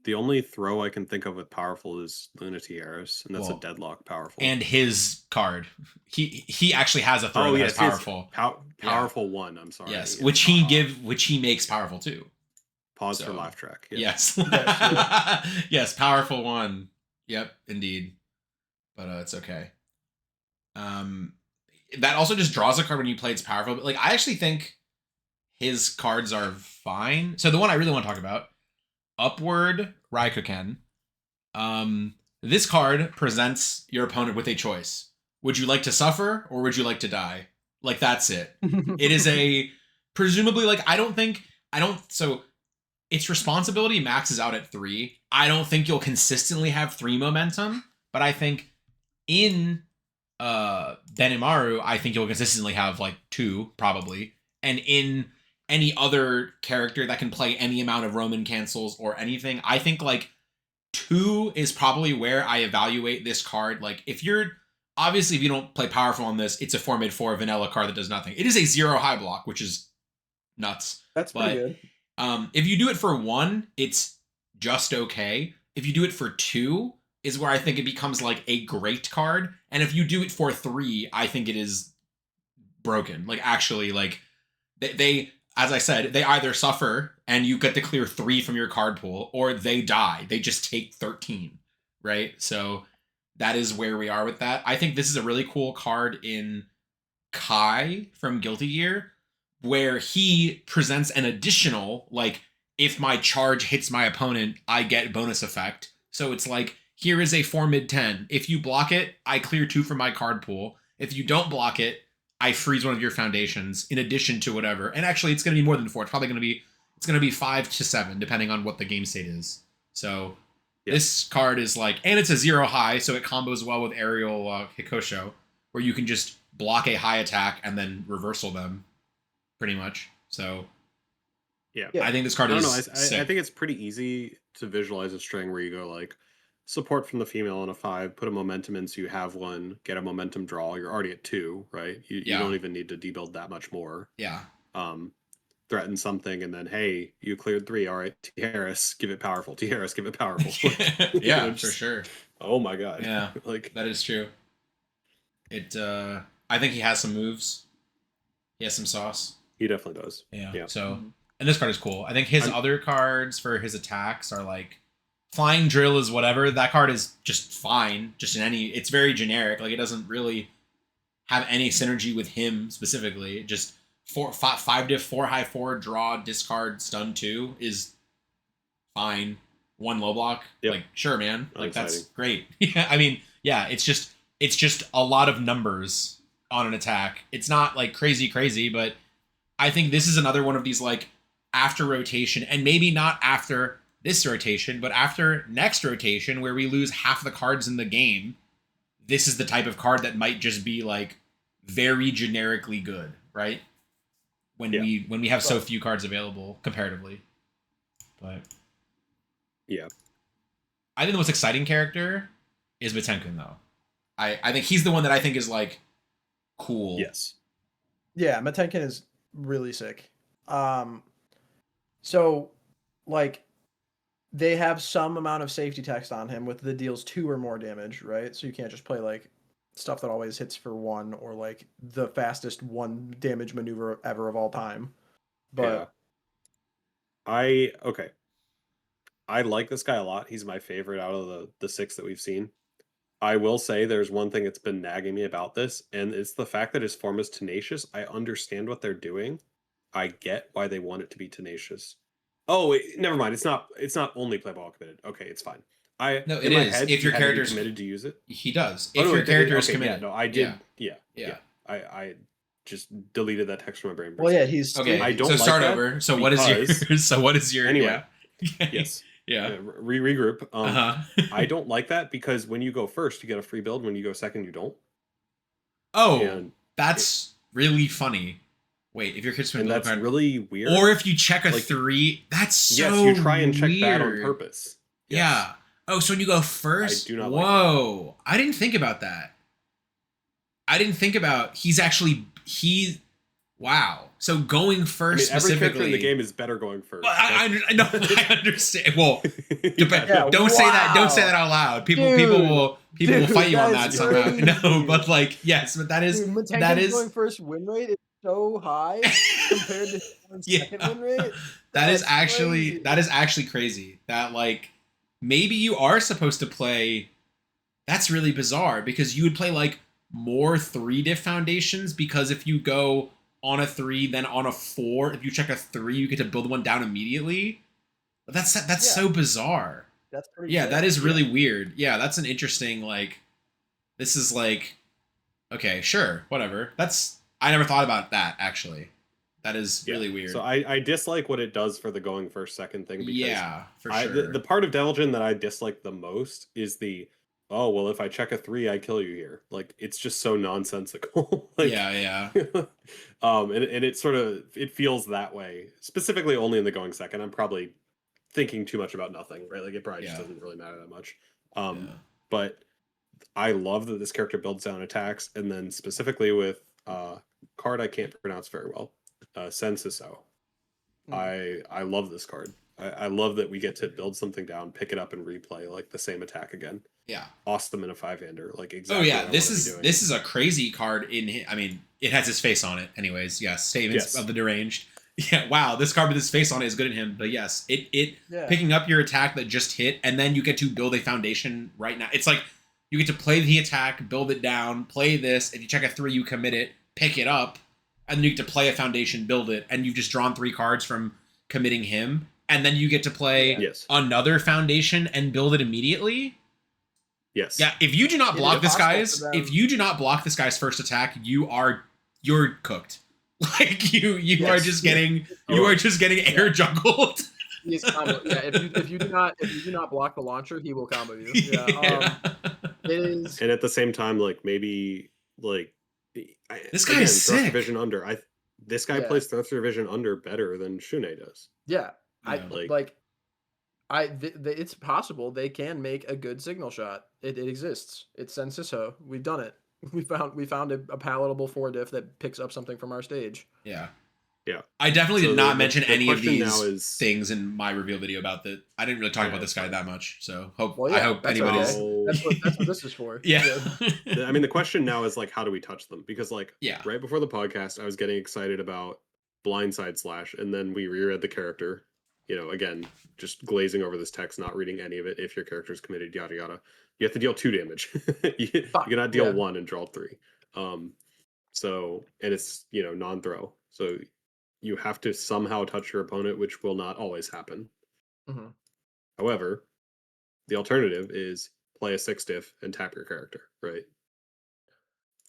The only throw I can think of with powerful is Luna Tiaris, and that's a deadlock powerful. And his card, he actually has a throw that has powerful. Powerful 1. I'm sorry. Yes, which he makes powerful 2. Pause for laugh track. Yeah. Yes. Yes, powerful 1. Yep, indeed. But it's okay. That also just draws a card when you play its powerful. But like, I actually think his cards are fine. So the one I really want to talk about, Upward Raikuken. This card presents your opponent with a choice. Would you like to suffer or would you like to die? Like, that's it. It is a presumably like so its responsibility maxes out at 3. I don't think you'll consistently have 3 momentum, but I think in Benimaru, I think you'll consistently have like 2 probably, and in any other character that can play any amount of Roman cancels or anything, I think like 2 is probably where I evaluate this card. Like, if you don't play powerful on this, it's a 4 mid 4 vanilla card that does nothing. It is a 0 high block, which is nuts. That's pretty good. If you do it for 1, it's just okay. If you do it for 2, is where I think it becomes like a great card. And if you do it for 3, I think it is broken. Like, actually, like they as I said, they either suffer and you get to clear 3 from your card pool, or they die. They just take 13, right? So that is where we are with that. I think this is a really cool card in Kai from Guilty Gear, where he presents an additional, like, if my charge hits my opponent, I get bonus effect. So it's like, here is a 4 mid 10. If you block it, I clear 2 from my card pool. If you don't block it, I freeze one of your foundations in addition to whatever. And actually, it's going to be more than 4. It's probably going to be 5 to 7, depending on what the game state is. So this card is like, and it's a 0 high, so it combos well with Aerial Hikosho, where you can just block a high attack and then reversal them, pretty much. So I think this card is sick. I think it's pretty easy to visualize a string where you go like, support from the female on a 5, put a momentum in so you have 1, get a momentum draw. You're already at 2, right? You don't even need to debuild that much more. Yeah. Threaten something, and then, hey, you cleared 3. All right, Tiaris, give it powerful. Tiaris, give it powerful. Yeah, for sure. Oh my god. Yeah, like that is true. I think he has some moves. He has some sauce. He definitely does. Yeah. So, and this card is cool. I think his other cards for his attacks are like, Flying Drill is whatever. That card is just fine. It's very generic. Like, it doesn't really have any synergy with him specifically. Just 5 diff, 4 high 4, draw, discard, stun 2 is fine. 1 low block. Yep. Like, sure, man. Like, that's great. Yeah, I mean, yeah, it's just a lot of numbers on an attack. It's not like crazy, but I think this is another one of these like after rotation, and maybe not after this rotation, but after next rotation where we lose half the cards in the game, this is the type of card that might just be like very generically good, right? When we have so few cards available comparatively. But yeah, I think the most exciting character is Matenkin, though. I think he's the one that I think is like cool. Yes. Yeah, Matenkin is really sick. So like they have some amount of safety text on him with the deals 2 or more damage, right? So you can't just play like stuff that always hits for 1 or like the fastest 1 damage maneuver ever of all time. But okay. I like this guy a lot. He's my favorite out of the 6 that we've seen. I will say there's one thing that's been nagging me about this, and it's the fact that his form is tenacious. I understand what they're doing. I get why they want it to be tenacious. Oh, never mind. It's not only playable while committed. Okay, it's fine. No, In it my is. head, If he your had to be character's committed to use it. he does. Oh, If no, your character is okay, committed. yeah, no, I did. Yeah. I just deleted that text from my brain. well, yeah, he's Okay. I don't so like start that over. So what is your? So what is your? Anyway, Yeah. yes. Yeah. Regroup. Uh-huh. I don't like that because when you go first, you get a free build. When you go second, you don't. Oh, And that's really funny. Wait, if your kid's and that's card, really weird. or if you check a Like, 3, that's so yes, you try and check that on weird. purpose. Yes. Yeah. Oh, so when you go first, I do not whoa! like I didn't think about that. I didn't think about wow. So going first every character specifically in the game is better going first. Well, I know. I understand. Well, Yeah, don't say that. Don't say wow. that out loud. People Dude, will fight you on that that's somehow. crazy. No, but like yes, but that is Dude, that Tengen's is going first win rate is so high compared to his yeah. second win rate. That is Crazy. actually crazy. That like maybe you are supposed to play. That's really bizarre because you would play like more 3 diff foundations because if you go on a 3 then on a 4, if you check a 3 you get to build one down immediately. That's so bizarre. That's pretty Yeah, sick. that is really weird. Yeah, that's an interesting like this is like okay, sure, whatever. I never thought about that actually. That is really weird. So I dislike what it does for the going first second thing because yeah, for sure. The part of Delgin that I dislike the most is the well, if I check a 3, I kill you here. Like it's just so nonsensical. Like, yeah. and it sort of it feels that way. Specifically only in the going second. I'm probably thinking too much about nothing, right? Like it probably just doesn't really matter that much. But I love that this character builds down attacks, and then specifically with card I can't pronounce very well, Sensiso. I love this card. I love that we get to build something down, pick it up, and replay like the same attack again. Yeah, awesome in a 5-hander, like exactly. Oh yeah, this is a crazy card. I mean, it has his face on it. Anyways, yes, Statements of the Deranged. Yeah, wow, this card with his face on it is good in him. But yes, picking up your attack that just hit, and then you get to build a foundation right now. It's like you get to play the attack, build it down, play this. If you check a 3, you commit it, pick it up, and then you get to play a foundation, build it, and you've just drawn 3 cards from committing him, and then you get to play another foundation and build it immediately. Yes. Yeah, if you do not block this guy's first attack, you're cooked. Like you are just getting air juggled. He's combo. Yeah, if you do not block the launcher, he will combo you. Yeah. It is. And at the same time, like maybe like this guy is sick. Thruster Vision under. This guy plays Thruster Vision under better than Shune does. Yeah. It's possible they can make a good signal shot. It exists. It's Sensiso. We've done it. We found a palatable 4-diff that picks up something from our stage. Yeah. Yeah. I definitely did not mention any of these things in my reveal video about that. I didn't really talk about this guy that much. So I hope anybody's that's what this is for. Yeah. I mean the question now is like how do we touch them? Because like right before the podcast I was getting excited about Blindside Slash, and then we reread the character. You know, again, just glazing over this text, not reading any of it. If your character is committed, yada yada, you have to deal 2 damage. you cannot deal 1 and draw 3. So and it's non-throw. So you have to somehow touch your opponent, which will not always happen. Mm-hmm. However, the alternative is play a 6-diff and tap your character, right?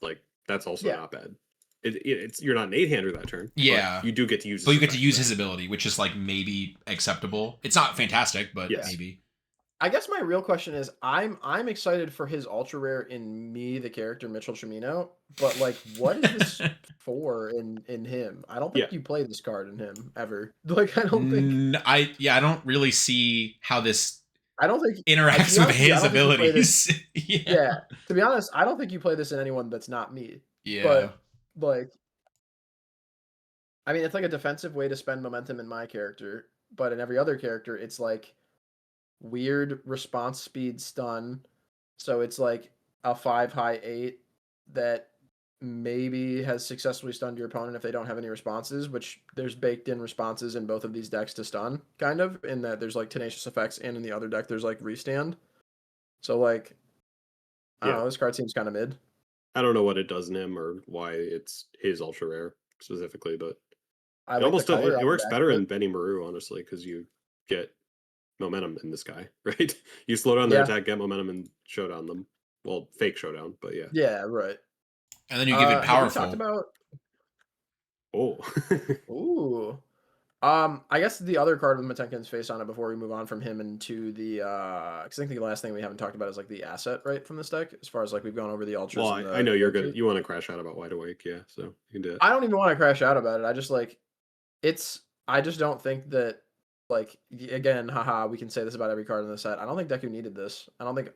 Like that's also not bad. It's you're not an 8-hander that turn. Yeah, but you do get to use. But you get to use his ability, which is like maybe acceptable. It's not fantastic, but maybe. I guess my real question is, I'm excited for his ultra rare in me, the character Mitchell Cimino, but like, what is this for in him? I don't think you play this card in him ever. Like, I don't think. I don't really see how this. I don't think interacts with his abilities. Yeah, to be honest, I don't think you play this in anyone that's not me. Yeah, but like, I mean, it's like a defensive way to spend momentum in my character. but in every other character, it's like weird response speed stun. So it's like a 5 high 8 that maybe has successfully stunned your opponent if they don't have any responses, which there's baked in responses in both of these decks to stun, kind of, in that there's like tenacious effects, and in the other deck there's like restand. So like, I don't know, this card seems kind of mid. I don't know what it does in him or why it's his ultra rare specifically, but I it like the almost does, color it on the works back better of in it. Benny Maru, honestly, because you get momentum in this guy, right? You slow down their Yeah. attack, get momentum, and showdown them. Well, fake showdown, but yeah. Yeah, right. And then you give it Have we talked powerful. about? Oh. Ooh. I guess the other card with Matenkin's face on it before we move on from him into the because I think the last thing we haven't talked about is like the asset, right, from this deck, as far as like we've gone over the ultras Well, and I the know you're characters. good. You want to crash out about Wide Awake, yeah, so you can do it. I don't even want to crash out about it. I just like I just don't think that, like, again, haha, we can say this about every card in the set. I don't think Deku needed this. I don't think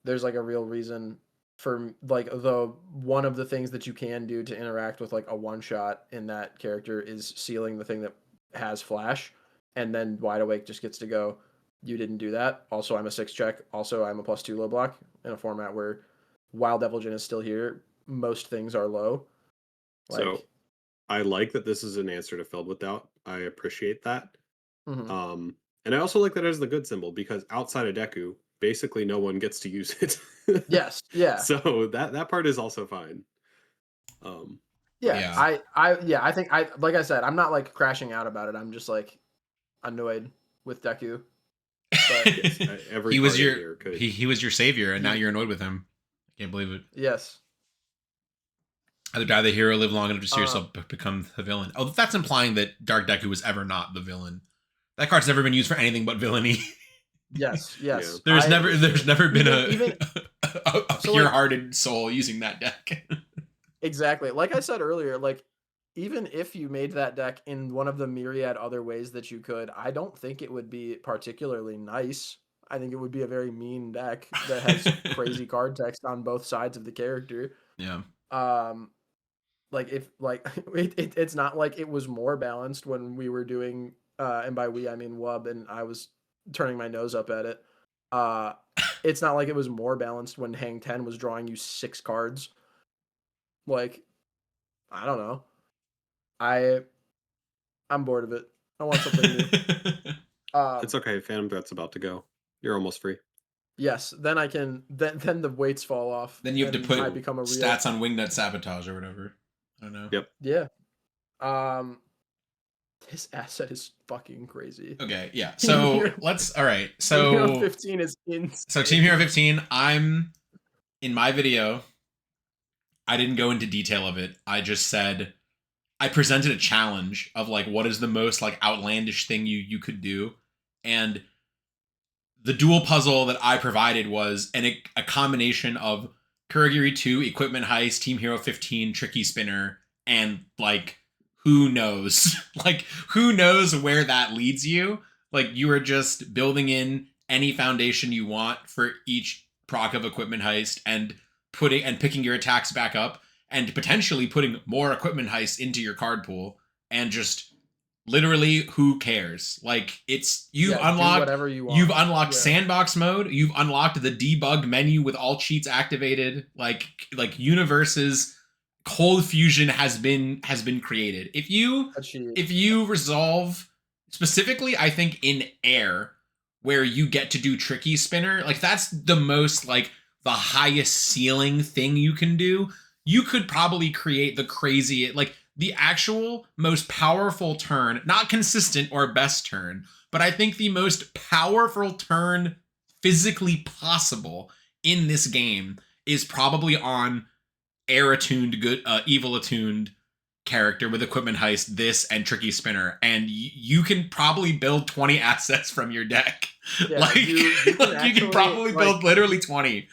there's like a real reason for like the one of the things that you can do to interact with like a one shot in that character is sealing the thing that has flash, and then Wide Awake just gets to go, you didn't do that. Also, I'm a 6 check. Also, I'm a +2 low block in a format where while Devil Jin is still here, most things are low. So Like, I like that this is an answer to Filled with Doubt. I appreciate that. mhm. And I also like that as the good symbol because outside of Deku, basically no one gets to use it. Yes, yeah. So that part is also fine. Yeah, Yeah. I think like I said, I'm not like crashing out about it. I'm just like annoyed with Deku. But yes, every he was card in your here could. he was your savior, and now he, you're annoyed with him. I can't believe it. yes. Either die the hero, live long enough to see Uh, yourself become the villain. Oh, that's implying that Dark Deku was ever not the villain. That card's never been used for anything but villainy. yes, yes. There's never been even a so pure-hearted soul using that deck. exactly. Like I said earlier, like even if you made that deck in one of the myriad other ways that you could, I don't think it would be particularly nice. I think it would be a very mean deck that has crazy card text on both sides of the character. Yeah. Like if like it's not like it was more balanced when we were doing and by we I mean Wub and I was turning my nose up at it. Uh it's not like it was more balanced when Hang 10 was drawing you 6 cards. Like, I don't know. I'm bored of it. I want something new. It's okay. Phantom Threat's about to go. You're almost free. Yes, then I can then the weights fall off. Then you have to and put I become a real stats on Wingnut Sabotage or whatever. I don't know. Yep. Yeah. This asset is fucking crazy. Okay, yeah. So let's. All right. So 15 is insane. So Team Hero 15. I'm in my video. I didn't go into detail of it. I just said I presented a challenge of like what is the most like outlandish thing you could do, and the dual puzzle that I provided was a combination of Kurogiri 2, Equipment Heist, Team Hero 15, Tricky Spinner, and like who knows? Like who knows where that leads you? Like you are just building in any foundation you want for each proc of Equipment Heist and picking your attacks back up and potentially putting more Equipment Heist into your card pool and just literally who cares? Like it's Do whatever you want. you've unlocked sandbox mode, you've unlocked the debug menu with all cheats activated, like universes, cold fusion has been created. If you resolve specifically, I think in air where you get to do tricky spinner, like that's the most like the highest ceiling thing you can do. You could probably create the crazy like the actual most powerful turn, not consistent or best turn, but I think the most powerful turn physically possible in this game is probably on air attuned, good, evil attuned character with Equipment Heist, this, and Tricky Spinner, and you can probably build 20 assets from your deck. Yeah, like you can probably build literally 20.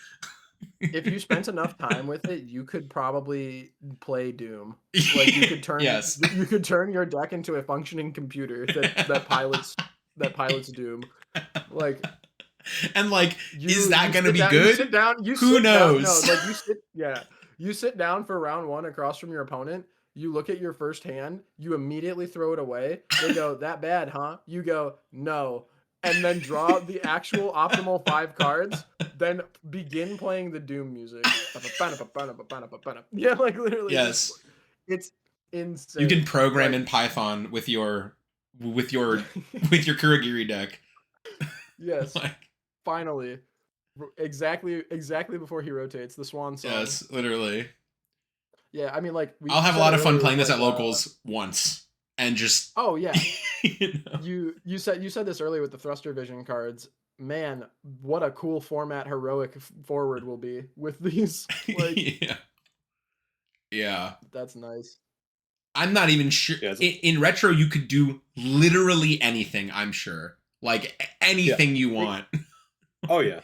If you spent enough time with it, you could probably play Doom. Like you could turn yes. you could turn your deck into a functioning computer that pilots Doom. Like and like is that going to be good? You sit down, Who knows? Down, no, like you sit down for round 1 across from your opponent. You look at your first hand, you immediately throw it away. They go, that bad, huh? You go, no. And then draw the actual optimal 5 cards, then begin playing the Doom music. Yeah, like literally. Yes. It's insane. You can program Like, in Python with your Kurogiri deck. yes. Like, Finally. Exactly before he rotates, the Swan Song. yes, literally. Yeah, I mean, like, I'll have a lot of fun playing this at locals once and just. Oh yeah, you know. you said this earlier with the Thruster Vision cards. Man, what a cool format heroic forward will be with these. Like, yeah. That's nice. I'm not even sure. Yeah, in retro, you could do literally anything. I'm sure, like anything you want. Oh yeah.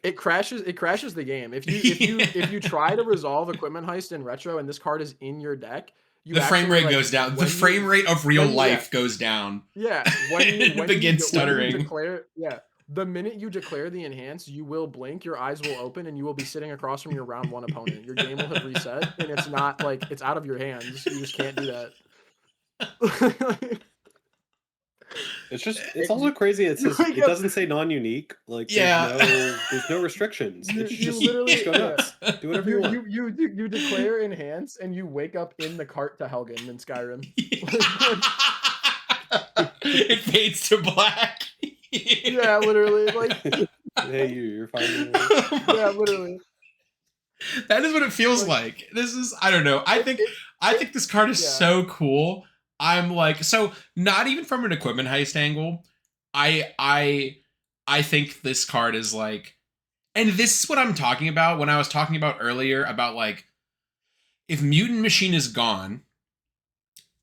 It crashes the game if you try to resolve Equipment Heist in retro and this card is in your deck. The frame rate goes down. The frame rate of real life goes down. Yeah, when it begins stuttering. The minute you declare the enhance, you will blink, your eyes will open, and you will be sitting across from your round 1 opponent. Your game will have reset, and it's not like it's out of your hands. You just can't do that. It's also crazy. It says it doesn't say non-unique. Like there's no restrictions. It's just go nuts. Do whatever you want. You declare enhance and you wake up in the cart to Helgen in Skyrim. It fades to black. Yeah, literally. Like, hey, you're fine. Yeah, literally. That is what it feels like. This is, I don't know. I think this card is so cool. I'm like, so not even from an Equipment Heist angle. I think this card is like, and this is what I'm talking about when I was talking about earlier about like, if Mutant Machine is gone,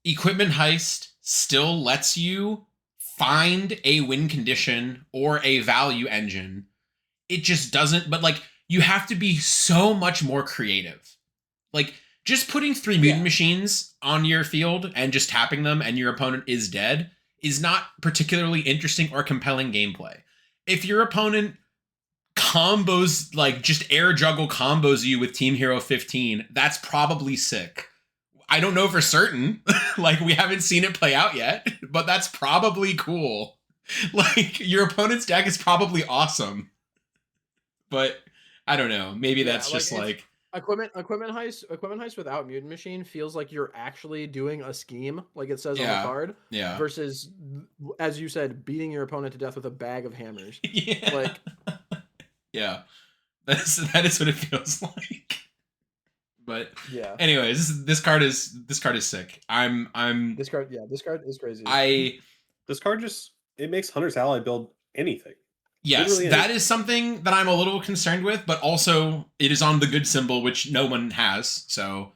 Equipment Heist still lets you find a win condition or a value engine. It just doesn't, but like, you have to be so much more creative. Like, just putting 3 mutant machines on your field and just tapping them and your opponent is dead is not particularly interesting or compelling gameplay. If your opponent combos, like just air juggle combos you with Team Hero 15, that's probably sick. I don't know for certain. Like, we haven't seen it play out yet, but that's probably cool. Like, your opponent's deck is probably awesome. But I don't know. Maybe that's just like Equipment Heist without Mutant Machine feels like you're actually doing a scheme, like it says on the card. Yeah. Versus, as you said, beating your opponent to death with a bag of hammers. Yeah. Like, yeah, that is what it feels like. But yeah. Anyways, this card is sick. I'm this card is crazy. This card just, it makes Hunter's Ally build anything. Yes, that is something that I'm a little concerned with, but also it is on the good symbol, which no one has, so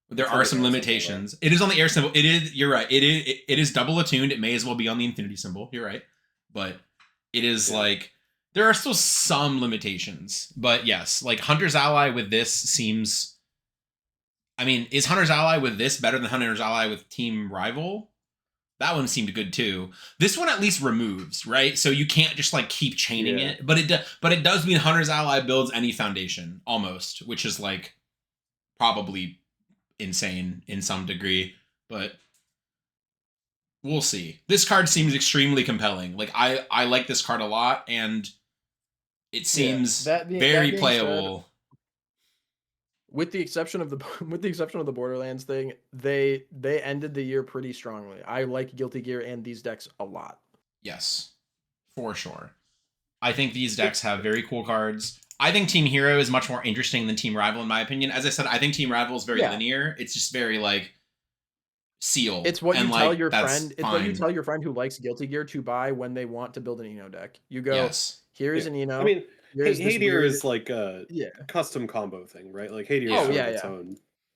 there are some limitations. It is on the air symbol. It is, you're right. It is double attuned. It may as well be on the infinity symbol. You're right. But it is like, there are still some limitations. But yes, like Hunter's Ally with this seems, I mean, is Hunter's Ally with this better than Hunter's Ally with Team Rival? That one seemed good too. This one at least removes, right? So you can't just like keep chaining it, but it does mean Hunter's Ally builds any foundation almost, which is like probably insane in some degree, but we'll see. This card seems extremely compelling. Like I like this card a lot, and it seems very playable. With the exception of the Borderlands thing, they ended the year pretty strongly. I like Guilty Gear and these decks a lot. Yes, for sure. I think these decks have very cool cards. I think Team Hero is much more interesting than Team Rival, in my opinion. As I said, I think Team Rival is very linear. It's just very like sealed. It's what you tell your friend. It's what you fine. tell your friend who likes Guilty Gear to buy when they want to build an Eno deck. You go, here's an Eno. I mean, Hadir is like a Yeah. custom combo thing, right? Like Hadir is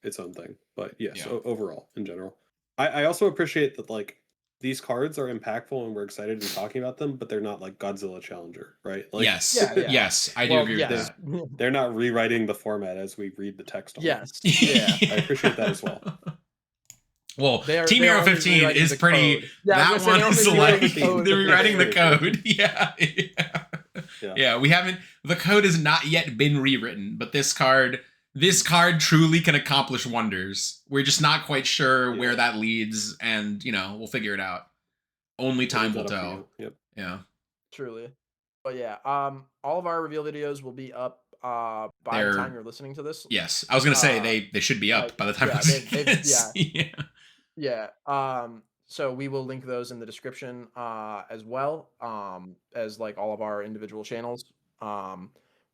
its own thing. But yes, overall, in general. I also appreciate that like these cards are impactful and we're excited to be talking about them, but they're not like Godzilla Challenger, right? Like, yes, I do agree with that. They're not rewriting the format as we read the text on Yes. them. I appreciate that as well. Well, Team Hero 15 is pretty. That one is like they're rewriting the code. Yeah, we haven't. The code has not yet been rewritten, but this card this card truly can accomplish wonders. We're just not quite sure where that leads, and we'll figure it out. Only time will tell. Yep. Yeah. Truly. But yeah, all of our reveal videos will be up by the time you're listening to this. Yes, I was gonna say they should be up by the time. Yeah. So we will link those in the description as well as like all of our individual channels.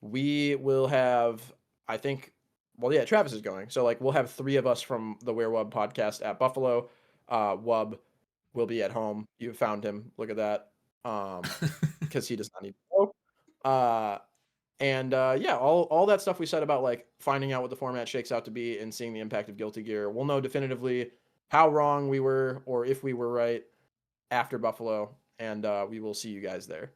We will have, I think, well, yeah, Travis is going. So like we'll have 3 of us from the Werewub podcast at Buffalo. Wub will be at home. You found him. Look at that. Because he does not need to go. And yeah, all that stuff we said about like finding out what the format shakes out to be and seeing the impact of Guilty Gear, we'll know definitively how wrong we were or if we were right after Buffalo, and we will see you guys there.